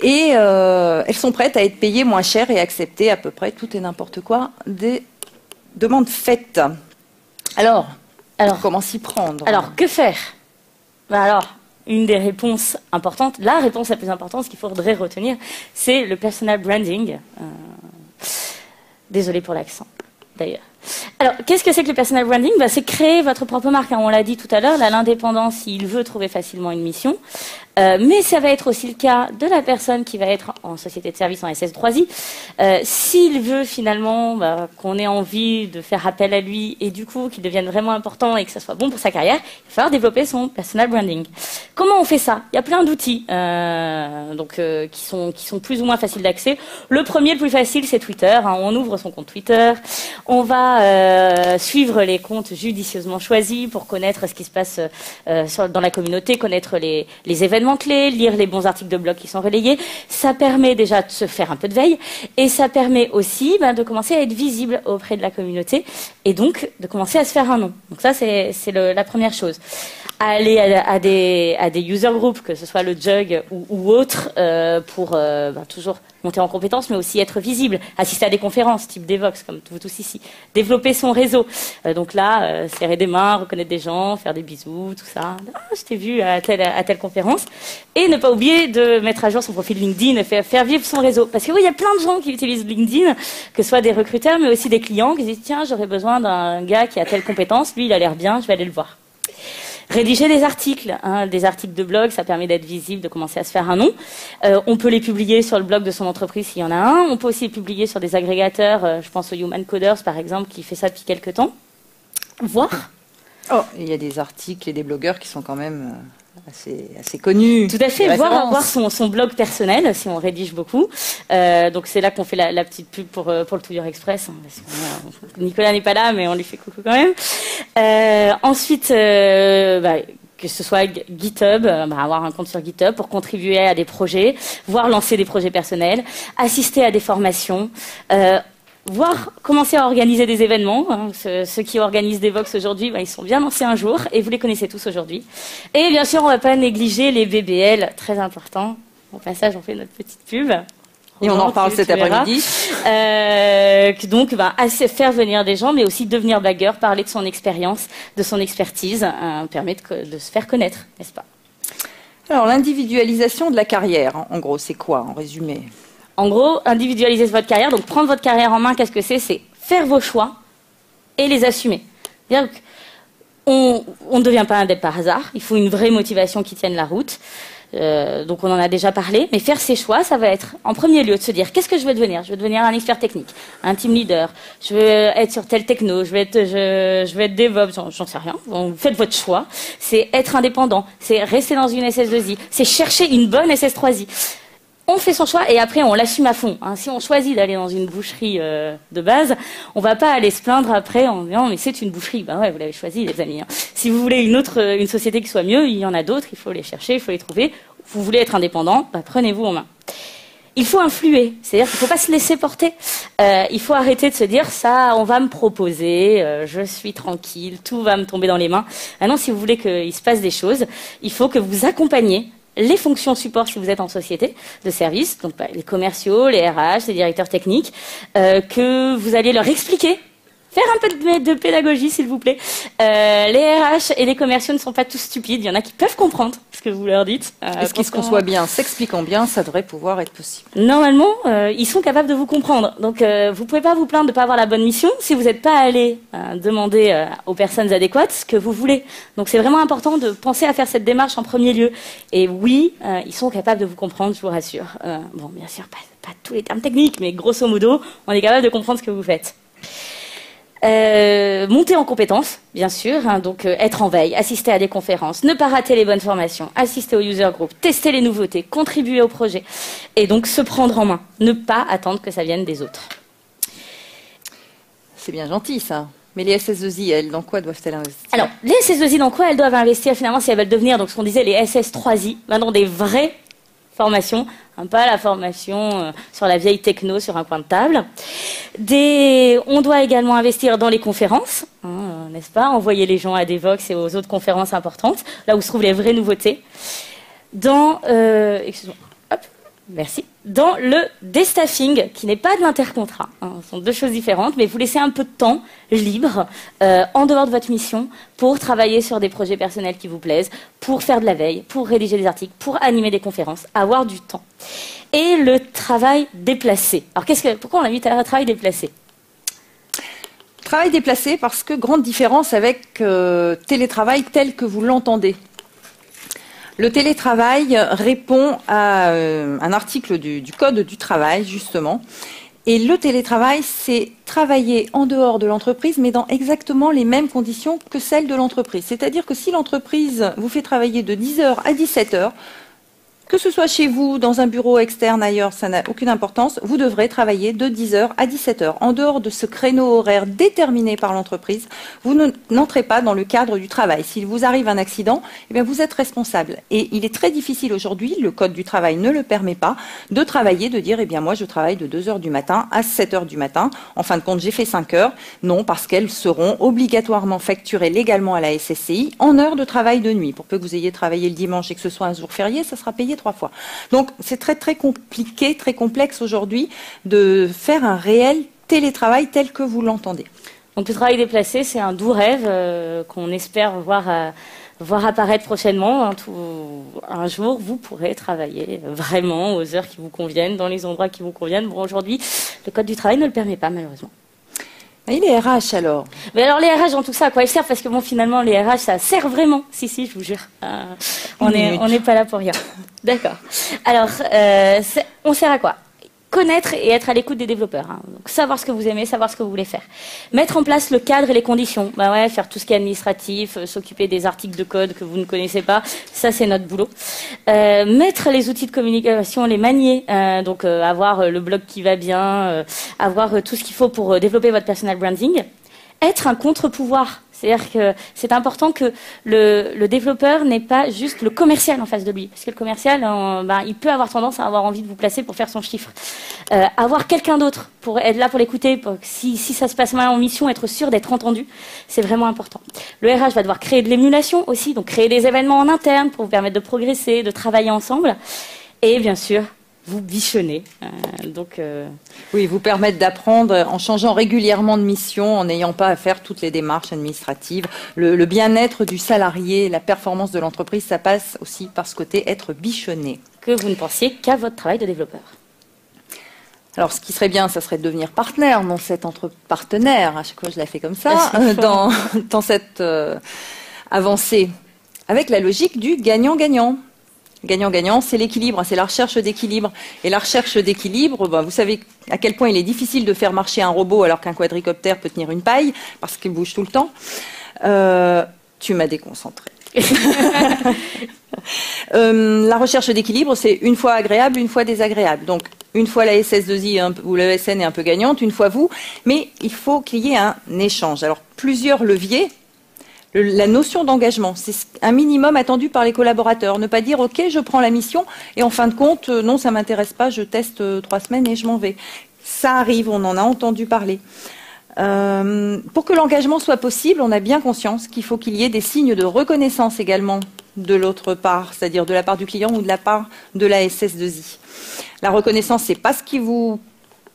Et elles sont prêtes à être payées moins cher et accepter à peu près tout et n'importe quoi des demandes faites. Alors comment s'y prendre? Alors, que faire? Une des réponses importantes, la réponse la plus importante, ce qu'il faudrait retenir, c'est le personal branding. Désolée pour l'accent, d'ailleurs. Alors, qu'est-ce que c'est que le personal branding? C'est créer votre propre marque. Hein. On l'a dit tout à l'heure, l'indépendant, s'il veut trouver facilement une mission. Mais ça va être aussi le cas de la personne qui va être en société de service, en SS3I. S'il veut finalement qu'on ait envie de faire appel à lui et du coup qu'il devienne vraiment important et que ça soit bon pour sa carrière, il va falloir développer son personal branding. Comment on fait ça? Il y a plein d'outils qui sont plus ou moins faciles d'accès. Le premier, le plus facile, c'est Twitter. Hein. On ouvre son compte Twitter. On va suivre les comptes judicieusement choisis pour connaître ce qui se passe dans la communauté, connaître les événements clés, lire les bons articles de blog qui sont relayés. Ça permet déjà de se faire un peu de veille et ça permet aussi de commencer à être visible auprès de la communauté et donc de commencer à se faire un nom. Donc ça, c'est la première chose. Aller à des user groups, que ce soit le Jug ou autre, pour toujours monter en compétences, mais aussi être visible, assister à des conférences type Devox, comme vous tous ici, développer son réseau. Donc là, serrer des mains, reconnaître des gens, faire des bisous, tout ça. Ah, je t'ai vu à telle conférence. Et ne pas oublier de mettre à jour son profil LinkedIn et faire vivre son réseau. Parce que oui, il y a plein de gens qui utilisent LinkedIn, que ce soit des recruteurs, mais aussi des clients qui disent, tiens, j'aurais besoin d'un gars qui a telle compétence, lui, il a l'air bien, je vais aller le voir. Rédiger des articles de blog, ça permet d'être visible, de commencer à se faire un nom. On peut les publier sur le blog de son entreprise s'il y en a un. On peut aussi les publier sur des agrégateurs, je pense au Human Coders par exemple, qui fait ça depuis quelques temps. Voir. Oh, il y a des articles et des blogueurs qui sont quand même assez connus. Tout à fait, voir son blog personnel, si on rédige beaucoup. Donc c'est là qu'on fait la petite pub pour le Tour Express. Nicolas n'est pas là, mais on lui fait coucou quand même. Ensuite, que ce soit GitHub, avoir un compte sur GitHub pour contribuer à des projets, voire lancer des projets personnels, assister à des formations, voire commencer à organiser des événements. Hein. Ceux qui organisent des Vox aujourd'hui, ils sont bien lancés un jour et vous les connaissez tous aujourd'hui. Et bien sûr, on ne va pas négliger les BBL, très important. Au passage, on fait notre petite pub. Et on en reparle cet après-midi. Donc, faire venir des gens, mais aussi devenir blagueur, parler de son expérience, de son expertise, permet de se faire connaître, n'est-ce pas? Alors, l'individualisation de la carrière, en gros, c'est quoi, en résumé? En gros, individualiser votre carrière, donc prendre votre carrière en main, qu'est-ce que c'est? C'est faire vos choix et les assumer. C'est-à-dire qu'on ne devient pas un dev par hasard, il faut une vraie motivation qui tienne la route. Donc on en a déjà parlé, mais faire ses choix, ça va être en premier lieu de se dire qu'est-ce que je veux devenir? Je veux devenir un expert technique, un team leader, je veux être sur tel techno, je veux être DevOps, j'en sais rien. Donc, faites votre choix. C'est être indépendant, c'est rester dans une SS2I, c'est chercher une bonne SS3I. On fait son choix et après on l'assume à fond. Hein. Si on choisit d'aller dans une boucherie de base, on va pas aller se plaindre après en disant mais c'est une boucherie. Ben ouais, vous l'avez choisi les amis. Hein. Si vous voulez une société qui soit mieux, il y en a d'autres. Il faut les chercher, il faut les trouver. Vous voulez être indépendant, ben prenez-vous en main. Il faut influer, c'est-à-dire qu'il ne faut pas se laisser porter. Il faut arrêter de se dire ça, on va me proposer, je suis tranquille, tout va me tomber dans les mains. Ah non, si vous voulez qu'il se passe des choses, il faut que vous accompagniez les fonctions support si vous êtes en société de service, donc les commerciaux, les RH, les directeurs techniques, que vous allez leur expliquer, faire un peu de pédagogie s'il vous plaît. Les RH et les commerciaux ne sont pas tous stupides, il y en a qui peuvent comprendre ce que vous leur dites. Est-ce qu'ils se conçoient bien, s'expliquant bien, ça devrait pouvoir être possible. Normalement, ils sont capables de vous comprendre. Donc, vous pouvez pas vous plaindre de ne pas avoir la bonne mission si vous n'êtes pas allé demander aux personnes adéquates ce que vous voulez. Donc, c'est vraiment important de penser à faire cette démarche en premier lieu. Et oui, ils sont capables de vous comprendre, je vous rassure. Bon, bien sûr, pas tous les termes techniques, mais grosso modo, on est capable de comprendre ce que vous faites. Monter en compétences, bien sûr, hein, donc être en veille, assister à des conférences, ne pas rater les bonnes formations, assister au user group, tester les nouveautés, contribuer au projet, et donc se prendre en main, ne pas attendre que ça vienne des autres. C'est bien gentil ça. Mais les SS2I, elles, dans quoi doivent-elles investir? Alors, les SS2I, dans quoi elles doivent investir finalement si elles veulent devenir, donc ce qu'on disait, les SS3I, dans des vraies formations, hein, pas la formation sur la vieille techno sur un coin de table. On doit également investir dans les conférences, hein, n'est-ce pas? Envoyer les gens à des Vox et aux autres conférences importantes, là où se trouvent les vraies nouveautés. Excusez-moi, hop, merci. Dans le déstaffing, qui n'est pas de l'intercontrat. Hein, ce sont deux choses différentes, mais vous laissez un peu de temps libre, en dehors de votre mission, pour travailler sur des projets personnels qui vous plaisent, pour faire de la veille, pour rédiger des articles, pour animer des conférences, avoir du temps. Et le travail déplacé. Alors, pourquoi on a mis travail déplacé? Travail déplacé parce que grande différence avec télétravail tel que vous l'entendez. Le télétravail répond à un article du Code du travail, justement. Et le télétravail, c'est travailler en dehors de l'entreprise, mais dans exactement les mêmes conditions que celles de l'entreprise. C'est-à-dire que si l'entreprise vous fait travailler de 10h à 17h, que ce soit chez vous, dans un bureau externe, ailleurs, ça n'a aucune importance, vous devrez travailler de 10h à 17h. En dehors de ce créneau horaire déterminé par l'entreprise, vous n'entrez pas dans le cadre du travail. S'il vous arrive un accident, eh bien vous êtes responsable. Et il est très difficile aujourd'hui, le Code du travail ne le permet pas, de travailler, de dire, eh bien moi je travaille de 2h du matin à 7h du matin. En fin de compte, j'ai fait 5 heures. Non, parce qu'elles seront obligatoirement facturées légalement à la SSCI en heures de travail de nuit. Pour peu que vous ayez travaillé le dimanche et que ce soit un jour férié, ça sera payé 3 fois. Donc c'est très très compliqué, très complexe aujourd'hui de faire un réel télétravail tel que vous l'entendez. Donc le travail déplacé, c'est un doux rêve qu'on espère voir apparaître prochainement. Un jour, vous pourrez travailler vraiment aux heures qui vous conviennent, dans les endroits qui vous conviennent. Bon, aujourd'hui, le Code du travail ne le permet pas, malheureusement. Et les RH alors? Mais alors les RH en tout ça, à quoi ils servent? Parce que bon, finalement, les RH, ça sert vraiment. Si, je vous jure. On n'est pas là pour rien. D'accord. Alors, on sert à quoi? Connaître et être à l'écoute des développeurs. Hein. Donc, savoir ce que vous aimez, savoir ce que vous voulez faire. Mettre en place le cadre et les conditions. Bah ouais, faire tout ce qui est administratif, s'occuper des articles de code que vous ne connaissez pas. Ça, c'est notre boulot. Mettre les outils de communication, les manier. Donc, avoir le blog qui va bien, avoir tout ce qu'il faut pour développer votre personal branding. Être un contre-pouvoir. C'est-à-dire que c'est important que le développeur n'ait pas juste le commercial en face de lui. Parce que le commercial, il peut avoir tendance à avoir envie de vous placer pour faire son chiffre. Avoir quelqu'un d'autre pour être là pour l'écouter, si ça se passe mal en mission, être sûr d'être entendu, c'est vraiment important. Le RH va devoir créer de l'émulation aussi, donc créer des événements en interne pour vous permettre de progresser, de travailler ensemble. Et bien sûr, vous bichonner. Oui, vous permettre d'apprendre en changeant régulièrement de mission, en n'ayant pas à faire toutes les démarches administratives. Le bien-être du salarié, la performance de l'entreprise, ça passe aussi par ce côté être bichonné. Que vous ne pensiez qu'à votre travail de développeur. Alors, ce qui serait bien, ça serait de devenir partenaire dans cette partenaire. À chaque fois, je la fais comme ça, dans cette avancée, avec la logique du gagnant-gagnant. Gagnant-gagnant, c'est l'équilibre, c'est la recherche d'équilibre. Et la recherche d'équilibre, vous savez à quel point il est difficile de faire marcher un robot alors qu'un quadricoptère peut tenir une paille, parce qu'il bouge tout le temps. Tu m'as déconcentré. La recherche d'équilibre, c'est une fois agréable, une fois désagréable. Donc, une fois la SS2I ou la ESN est un peu gagnante, une fois vous, mais il faut qu'il y ait un échange. Alors, plusieurs leviers. La notion d'engagement, c'est un minimum attendu par les collaborateurs. Ne pas dire, OK, je prends la mission, et en fin de compte, non, ça ne m'intéresse pas, je teste 3 semaines et je m'en vais. Ça arrive, on en a entendu parler. Pour que l'engagement soit possible, on a bien conscience qu'il faut qu'il y ait des signes de reconnaissance également de l'autre part, c'est-à-dire de la part du client ou de la part de la SS2I. La reconnaissance, c'est pas ce qui vous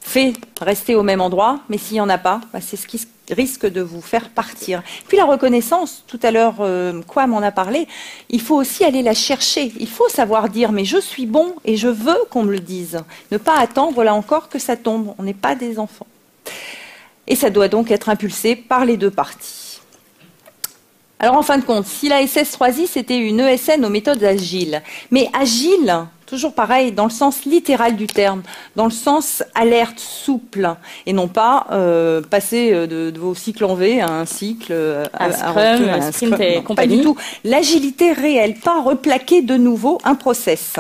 fait rester au même endroit, mais s'il n'y en a pas, c'est ce qui risque de vous faire partir. Puis la reconnaissance, tout à l'heure, quoi m'en a parlé, il faut aussi aller la chercher. Il faut savoir dire, mais je suis bon et je veux qu'on me le dise. Ne pas attendre, là encore, que ça tombe. On n'est pas des enfants. Et ça doit donc être impulsé par les deux parties. Alors en fin de compte, si la SS3I c'était une ESN aux méthodes agiles, mais agile, toujours pareil, dans le sens littéral du terme, dans le sens alerte, souple, et non pas passer de vos cycles en V à un cycle, un Scrum, un Sprint et compagnie. Pas du tout. L'agilité réelle, pas replaquer de nouveau un process.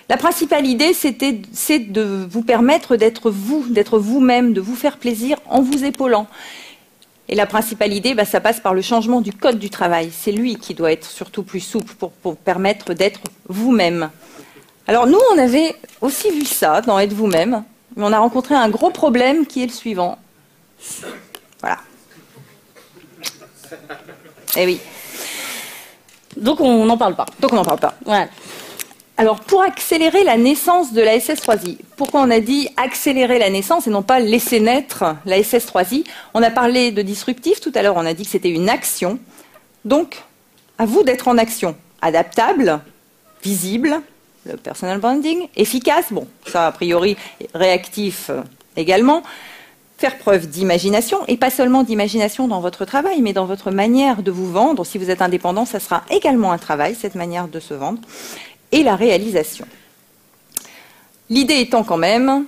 La principale idée, c'est de vous permettre d'être vous-même, de vous faire plaisir en vous épaulant. Et la principale idée, ça passe par le changement du code du travail. C'est lui qui doit être surtout plus souple pour permettre d'être vous-même. Alors nous, on avait aussi vu ça dans Être vous-même, mais on a rencontré un gros problème qui est le suivant. Voilà. Eh oui. Donc on n'en parle pas. Donc on n'en parle pas. Voilà. Alors, pour accélérer la naissance de la SS3I, pourquoi on a dit accélérer la naissance et non pas laisser naître la SS3I? On a parlé de disruptif tout à l'heure, on a dit que c'était une action. Donc, à vous d'être en action. Adaptable, visible, le personal branding, efficace, bon, ça a priori, réactif également. Faire preuve d'imagination, et pas seulement d'imagination dans votre travail, mais dans votre manière de vous vendre. Si vous êtes indépendant, ça sera également un travail, cette manière de se vendre. Et la réalisation. L'idée étant quand même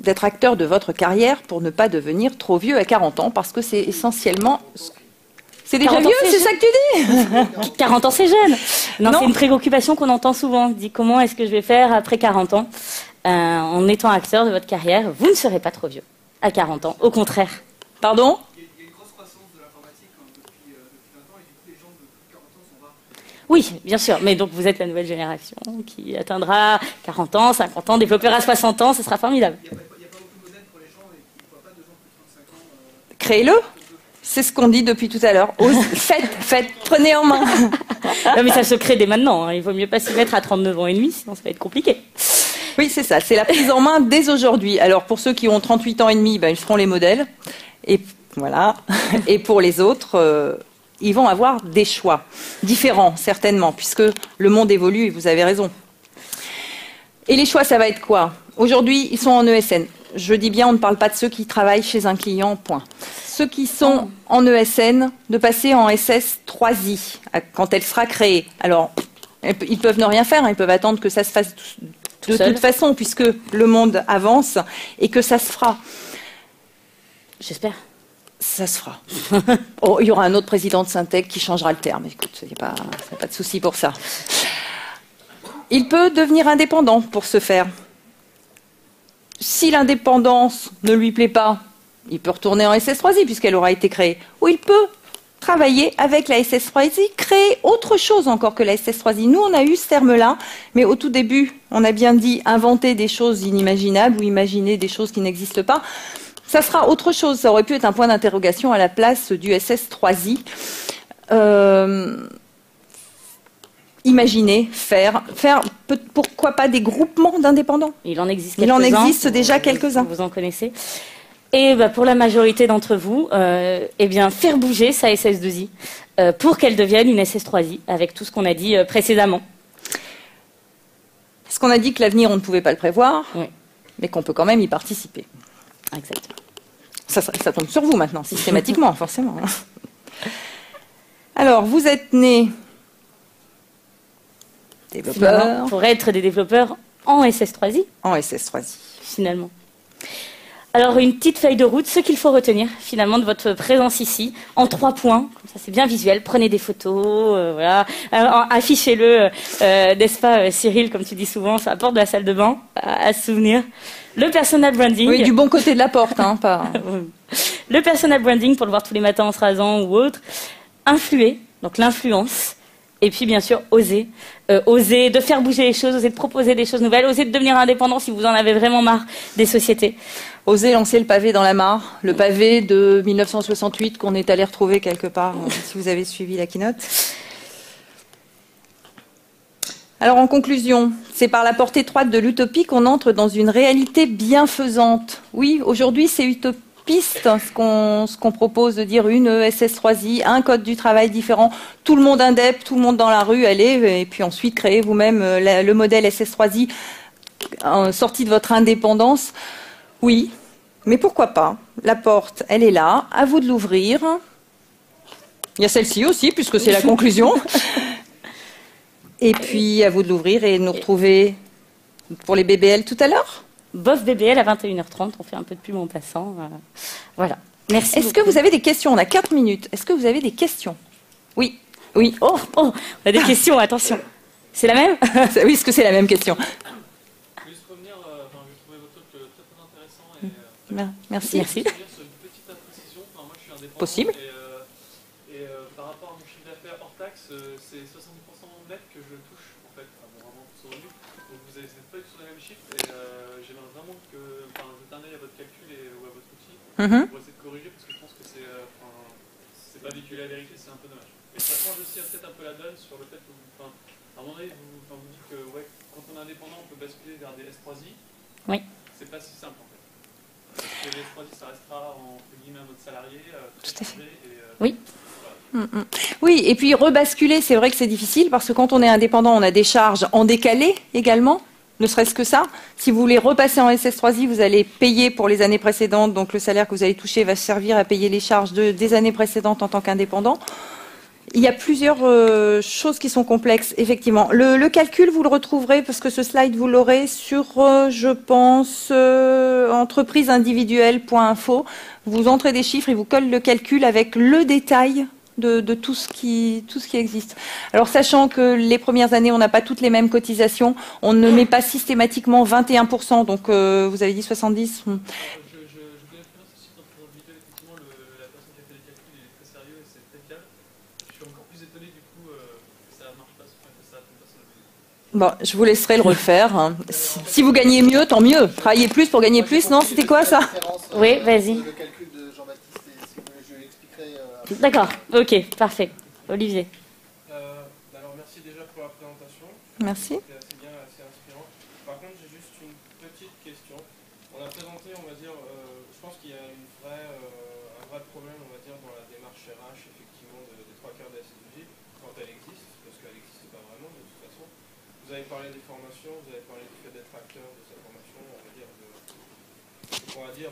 d'être acteur de votre carrière pour ne pas devenir trop vieux à 40 ans, parce que c'est essentiellement... C'est déjà vieux, c'est ça que tu dis? 40 ans, c'est jeune. Non. C'est une préoccupation qu'on entend souvent. On dit, comment est-ce que je vais faire après 40 ans en étant acteur de votre carrière? Vous ne serez pas trop vieux à 40 ans, au contraire. Pardon? Oui, bien sûr, mais donc vous êtes la nouvelle génération qui atteindra 40 ans, 50 ans, développeur à 60 ans, ce sera formidable. Il n'y a pas beaucoup de modèles pour les gens et qui ne voient pas de gens de 35 ans. Créez-le. C'est ce qu'on dit depuis tout à l'heure. Faites, prenez en main. Non, mais ça se crée dès maintenant. Il vaut mieux pas s'y mettre à 39 ans et demi, sinon ça va être compliqué. Oui, c'est ça. C'est la prise en main dès aujourd'hui. Alors pour ceux qui ont 38 ans et demi, ils seront les modèles. Et voilà. Et pour les autres... ils vont avoir des choix différents, certainement, puisque le monde évolue et vous avez raison. Et les choix, ça va être quoi? Aujourd'hui, ils sont en ESN. Je dis bien, on ne parle pas de ceux qui travaillent chez un client, point. Ceux qui sont en ESN, de passer en SS3I, quand elle sera créée. Alors, ils peuvent ne rien faire, ils peuvent attendre que ça se fasse de toute façon, puisque le monde avance et que ça se fera. J'espère. Ça se fera. Oh, il y aura un autre président de Syntec qui changera le terme. Écoute, il n'y a pas de souci pour ça. Il peut devenir indépendant pour ce faire. Si l'indépendance ne lui plaît pas, il peut retourner en SS3I puisqu'elle aura été créée. Ou il peut travailler avec la SS3I, créer autre chose encore que la SS3I. Nous, on a eu ce terme-là, mais au tout début, on a bien dit inventer des choses inimaginables ou imaginer des choses qui n'existent pas. Ça sera autre chose, ça aurait pu être un point d'interrogation à la place du SS3I. imaginer faire pourquoi pas des groupements d'indépendants? Il en existe Il en quelques-uns. existe déjà quelques-uns. Vous en connaissez. Et pour la majorité d'entre vous, eh bien, faire bouger sa SS2I pour qu'elle devienne une SS3I, avec tout ce qu'on a dit précédemment. Parce qu'on a dit que l'avenir, on ne pouvait pas le prévoir, Oui. mais qu'on peut quand même y participer. Exactement. Ça tombe sur vous maintenant, systématiquement, forcément. Alors, vous êtes né développeur Finalement, pour être des développeurs en SS3I, en SS3I. finalement. Alors, une petite feuille de route, ce qu'il faut retenir, finalement, de votre présence ici, en 3 points. Comme ça, c'est bien visuel. Prenez des photos, voilà. Affichez-le, n'est-ce pas, Cyril, comme tu dis souvent, sur la porte de la salle de bain, à se souvenir. Le personal branding. Oui, du bon côté de la porte, hein, pas... Le personal branding, pour le voir tous les matins en se rasant ou autre. Influer, donc l'influence. Et puis, bien sûr, oser. Oser de faire bouger les choses, oser de proposer des choses nouvelles, oser de devenir indépendant si vous en avez vraiment marre des sociétés. Oser lancer le pavé dans la mare, le pavé de 1968 qu'on est allé retrouver quelque part, si vous avez suivi la keynote. Alors, en conclusion, c'est par la porte étroite de l'utopie qu'on entre dans une réalité bienfaisante. Oui, aujourd'hui, c'est utopiste ce qu'on propose de dire une SS3I, un code du travail différent, tout le monde indep, tout le monde dans la rue, allez, et puis ensuite créez vous-même le modèle SS3I sorti de votre indépendance. Oui, mais pourquoi pas? La porte, elle est là, à vous de l'ouvrir. Il y a celle-ci aussi, puisque c'est la conclusion. Et puis, à vous de l'ouvrir et de nous retrouver pour les BBL tout à l'heure. Bof BBL à 21h30, on fait un peu de pub en passant. Voilà. Merci. Est-ce que vous avez des questions? On a 4 minutes. Est-ce que vous avez des questions? Oui. Oui. Oh, on a des questions, attention. C'est la même? Oui, est-ce que c'est la même question? Juste revenir, j'ai trouvé votre truc très très intéressant et Merci. Merci. revenir sur une petite imprécision. Moi je suis indépendant. Possible. Et par rapport à mon chiffre d'affaires hors taxe, c'est 70% net que je touche en fait, vraiment tout revenu. Donc vous n'êtes pas du tout sur les mêmes chiffres et j'aimerais vraiment que, jeter un œil à votre calcul ou à votre outil pour essayer de corriger parce que je pense que c'est pas véhiculer la vérité, c'est un peu dommage. Et ça change aussi peut-être un peu la donne sur le fait que à un moment donné, vous dites que ouais, quand on est indépendant, on peut basculer vers des S3I. Oui. C'est pas si simple en fait. Parce que les S3I, ça restera entre guillemets un mode salarié. Tout à fait. Oui. Oui, et puis rebasculer, c'est vrai que c'est difficile parce que quand on est indépendant, on a des charges en décalé également, ne serait-ce que ça. Si vous voulez repasser en SS3I, vous allez payer pour les années précédentes, donc le salaire que vous allez toucher va servir à payer les charges des années précédentes en tant qu'indépendant. Il y a plusieurs choses qui sont complexes, effectivement. Le calcul, vous le retrouverez, parce que ce slide, vous l'aurez sur, je pense, entrepriseindividuelle.info. Vous entrez des chiffres, il vous colle le calcul avec le détail de tout ce qui existe. Alors, sachant que les premières années, on n'a pas toutes les mêmes cotisations, on ne met pas systématiquement 21%, donc vous avez dit 70. Je connais très bien ce chiffre dans votre vidéo, effectivement, la personne qui a fait les calculs est très sérieux et c'est très fiable. Je suis encore plus étonné du coup que ça marche pas, que ça tombe pas sur la vidéo. Bon, je vous laisserai le refaire. Hein. Si vous gagnez mieux, tant mieux. Travaillez plus pour gagner plus, non? C'était quoi ça? Oui, vas-y. Le calcul de Jean-Baptiste, si vous voulez, je l'expliquerai. D'accord, ok, parfait. Olivier. Alors merci déjà pour la présentation. Merci. C'était assez bien, assez inspirant. Par contre, j'ai juste une petite question. On a présenté, on va dire, je pense qu'il y a un vrai problème, on va dire, dans la démarche RH, effectivement, des 3/4 de la SSJ, quand elle existe, parce qu'elle n'existe pas vraiment, de toute façon. Vous avez parlé des formations, vous avez parlé du fait d'être acteur de cette formation, mais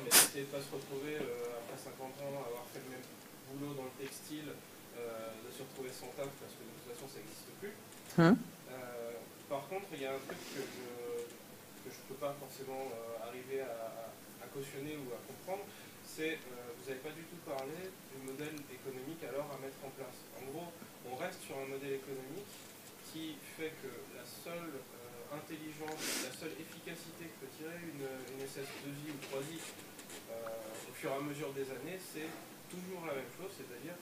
d'essayer de ne pas se retrouver après 50 ans, avoir fait le même boulot dans le textile, de se retrouver sans taf, parce que de toute façon, ça n'existe plus. Par contre, il y a un truc que je ne peux pas forcément arriver à cautionner ou à comprendre, c'est vous n'avez pas du tout parlé du modèle économique alors à mettre en place. En gros, on reste sur un modèle économique qui fait que la seule intelligence, la seule efficacité que peut tirer une SS2I ou 3I au fur et à mesure des années, c'est toujours la même chose, c'est-à-dire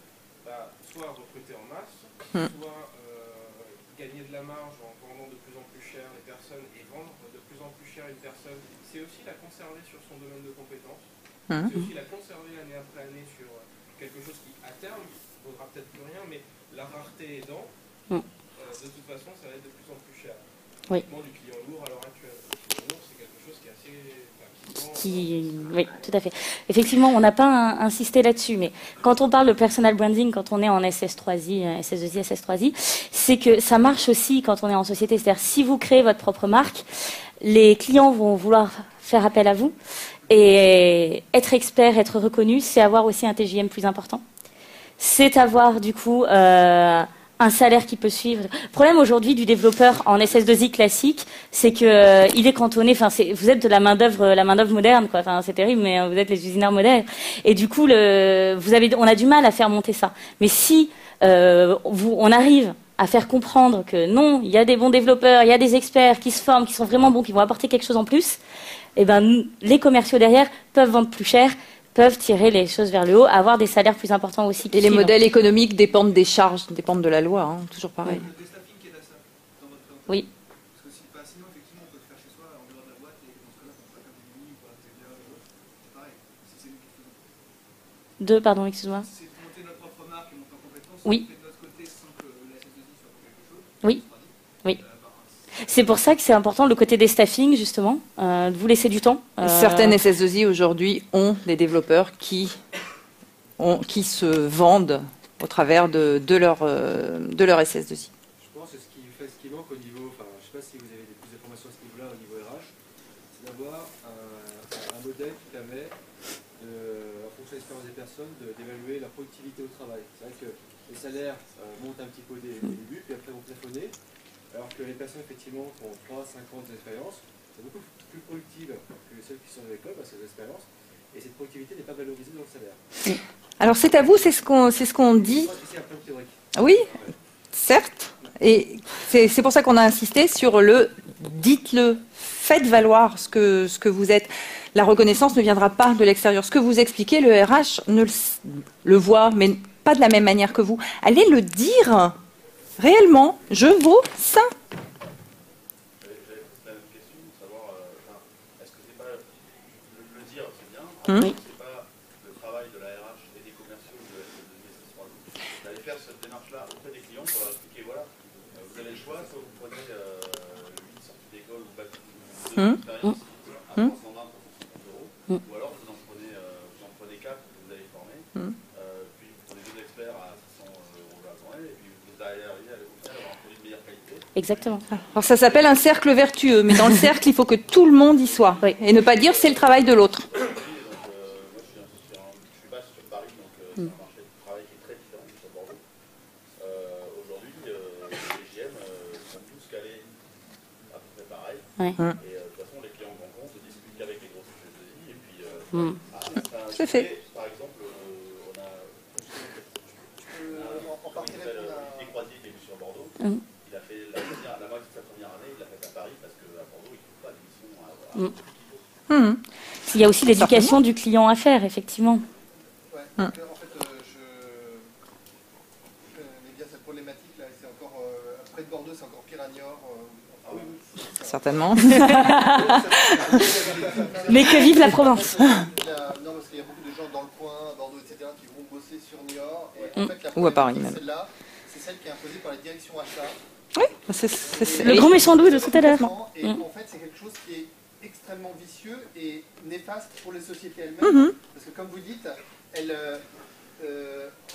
soit recruter en masse, soit gagner de la marge en vendant de plus en plus cher les personnes et vendre de plus en plus cher une personne. C'est aussi la conserver sur son domaine de compétences. C'est aussi la conserver année après année sur quelque chose qui, à terme, ne vaudra peut-être plus rien, mais la rareté aidant, de toute façon, ça va être de plus en plus cher. Oui. Du client lourd à l'heure actuelle. Le client lourd, c'est quelque chose qui est assez... Oui, tout à fait. Effectivement, on n'a pas insisté là-dessus, mais quand on parle de personal branding, quand on est en SS3I, SS2I, SS3I, c'est que ça marche aussi quand on est en société. C'est-à-dire, si vous créez votre propre marque, les clients vont vouloir faire appel à vous. Et être expert, être reconnu, c'est avoir aussi un TJM plus important. C'est avoir, du coup, un salaire qui peut suivre. Le problème aujourd'hui du développeur en SS2I classique, c'est que il est cantonné. Enfin, vous êtes de la main d'œuvre moderne, quoi. Enfin, c'est terrible, mais vous êtes les usineurs modernes. Et du coup, on a du mal à faire monter ça. Mais si on arrive à faire comprendre que non, il y a des bons développeurs, il y a des experts qui se forment, qui sont vraiment bons, qui vont apporter quelque chose en plus, et ben les commerciaux derrière peuvent vendre plus cher, peuvent tirer les choses vers le haut, avoir des salaires plus importants aussi. Et les modèles économiques dépendent des charges, dépendent de la loi, hein, toujours pareil. Le déstaffing qui est à ça, dans votre présentation. Oui. Parce que sinon, effectivement, on peut le faire chez soi, en dehors de la boîte, et dans ce cas-là, on peut faire des nuits ou pas, c'est pareil. Si c'est nous qui faisons. Pardon, excuse-moi. Si c'est monter notre propre marque et monter en compétence, oui. on fait de notre côté sans que la SS2I soit pour quelque chose. Oui. Oui. C'est pour ça que c'est important le côté des staffing, justement, de vous laisser du temps. Certaines SS2I aujourd'hui ont des développeurs qui se vendent au travers de leur SS2I. Je pense que ce qui manque au niveau, enfin, je ne sais pas si vous avez plus d'informations à ce niveau-là, au niveau RH, c'est d'avoir un modèle qui permet, en fonction de l'expérience des personnes, d'évaluer leur productivité au travail. C'est vrai que les salaires montent un petit peu au début, puis après vont plafonner. Alors que les personnes, effectivement, qui ont 3, 5 ans d'expérience, sont beaucoup plus productives que celles qui sont à l'école, parce qu'elles ont l'expérience, et cette productivité n'est pas valorisée dans le salaire. Alors c'est à vous, c'est ce qu'on dit. C'est un peu théorique. Oui, certes. Et c'est pour ça qu'on a insisté sur le dites-le, faites valoir ce que vous êtes. La reconnaissance ne viendra pas de l'extérieur. Ce que vous expliquez, le RH le voit, mais pas de la même manière que vous. Allez le dire. Réellement, je vaux ça. J'avais la même question, de savoir, est-ce que c'est pas le dire, c'est bien, c'est pas le travail de la RH et des commerciaux de SS2I d'aller faire cette démarche-là auprès des clients pour leur expliquer, voilà, vous avez le choix, soit vous prenez une sortie d'école ou bac d'expérience à 320, 350 euros, ou alors vous en prenez 4 que vous avez formé, puis vous prenez 2 experts à 600 euros la journée, et puis vous allez arriver au final à avoir un produit de meilleure qualité. Exactement. Alors ça s'appelle un cercle vertueux, mais dans le cercle, il faut que tout le monde y soit. Oui. Et ne pas dire c'est le travail de l'autre. Moi, je suis basé sur Paris, donc c'est un marché de travail qui est très différent sur Bordeaux. Aujourd'hui, les GM sont tous calés à peu près pareil. Ouais. Et de toute façon, les clients grands comptes ne discutent qu'avec les grosses SS2I. Et puis, C'est fait. par exemple, on a Olivier Croisier qui est venu sur Bordeaux. Il a fait la moitié de sa première année, il l'a fait à Paris parce qu'à Bordeaux, il ne trouve pas d'émission à Il y a aussi l'éducation du client à faire, effectivement. Ouais, donc, en fait, je connais bien cette problématique-là, et c'est encore, près de Bordeaux, c'est encore pire à Niort. Certainement. Mais que vive la province. Non, parce qu'il y a beaucoup de gens dans le coin, à Bordeaux, etc., qui vont bosser sur Niort. Et en fait, la Ou à Paris, problématique, même. celle-là, c'est celle qui est imposée par la direction achat. Oui, c'est Le grand méchant loup de tout à l'heure. Et en fait, c'est quelque chose qui est extrêmement vicieux et néfaste pour les sociétés elles-mêmes. Parce que comme vous dites,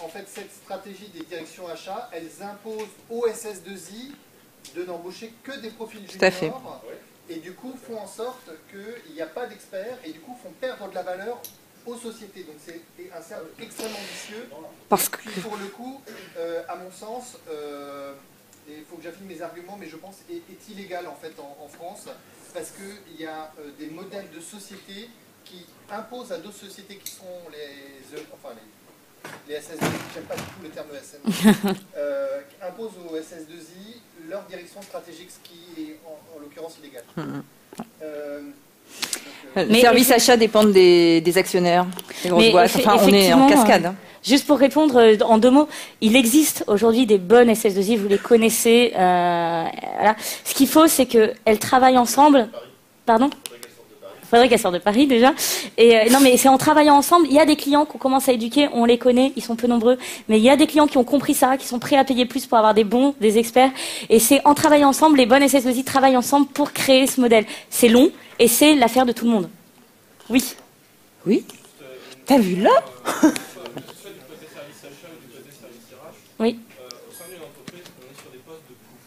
en fait, cette stratégie des directions achats, elles imposent aux SS2I de n'embaucher que des profils juniors. Et du coup, font en sorte qu'il n'y a pas d'experts et du coup, font perdre de la valeur aux sociétés. Donc c'est un cercle extrêmement vicieux. Parce que... Puis pour le coup, à mon sens, et il faut que j'affine mes arguments, mais je pense est illégal en fait en France, parce qu'il y a des modèles de société qui imposent à d'autres sociétés qui sont les SS2I, j'aime pas du tout le terme ESN, qui imposent aux SS2I leur direction stratégique, ce qui est en l'occurrence illégal. Les services achats dépendent des actionnaires, des grosses boîtes. Enfin, on est en cascade. Juste pour répondre en 2 mots, il existe aujourd'hui des bonnes SS2I, vous les connaissez. Voilà. Ce qu'il faut, c'est qu'elles travaillent ensemble. Pardon ? faudrait qu'elle sorte de Paris déjà. Et non, mais c'est en travaillant ensemble. Il y a des clients qu'on commence à éduquer, on les connaît, ils sont peu nombreux, mais il y a des clients qui ont compris ça, qui sont prêts à payer plus pour avoir des experts. Et c'est en travaillant ensemble, les bonnes SS2I travaillent ensemble pour créer ce modèle. C'est long et c'est l'affaire de tout le monde. Oui. Oui. T'as vu là? Oui. Au sein d'une entreprise, on est sur des postes de coût.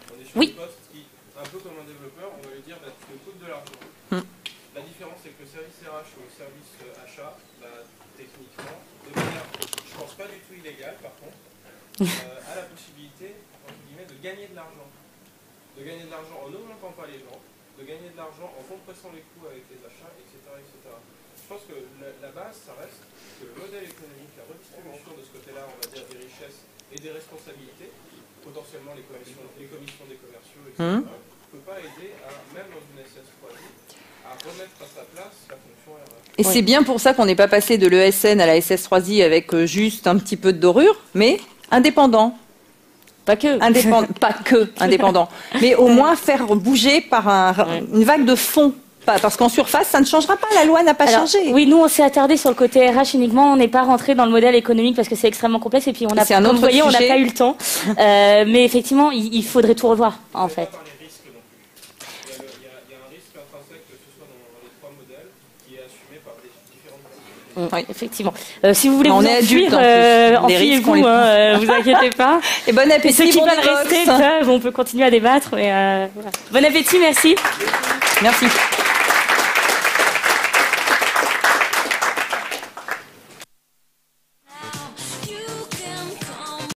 On est sur Oui. des postes qui, un peu comme un développeur, on va lui dire bah, tu me coûtes de l'argent. La différence, c'est que le service RH ou le service achat, bah, techniquement, de manière, je pense pas du tout illégale par contre, a la possibilité, entre guillemets, de gagner de l'argent. De gagner de l'argent en n'augmentant pas les gens, de gagner de l'argent en compressant les coûts avec les achats, etc. etc. Je pense que la base, ça reste que le modèle économique, la redistribution de ce côté-là, on va dire, des richesses et des responsabilités, potentiellement les commissions des commerciaux, etc., ne peut pas aider à, même dans une SS3I, à remettre à sa place la fonction RH. Et c'est bien pour ça qu'on n'est pas passé de l'ESN à la SS3I avec juste un petit peu de dorure, mais indépendant. Pas que. Pas que indépendant. Mais au moins faire bouger par une vague de fond. Parce qu'en surface, ça ne changera pas. La loi n'a pas changé. Oui, nous, on s'est attardé sur le côté RH uniquement. On n'est pas rentré dans le modèle économique parce que c'est extrêmement complexe. Et puis, comme vous voyez, on n'a pas eu le temps. Mais effectivement, il faudrait tout revoir, en fait. Il y a un risque intrinsèque, que ce soit dans les trois modèles, qui est assumé par des différentes personnes. Oui, effectivement. Si vous voulez vous enfuir, enfuyez-vous, vous inquiétez pas. Et bon appétit. Et ceux qui veulent rester, on peut continuer à débattre. Mais voilà. Bon appétit, merci. Merci.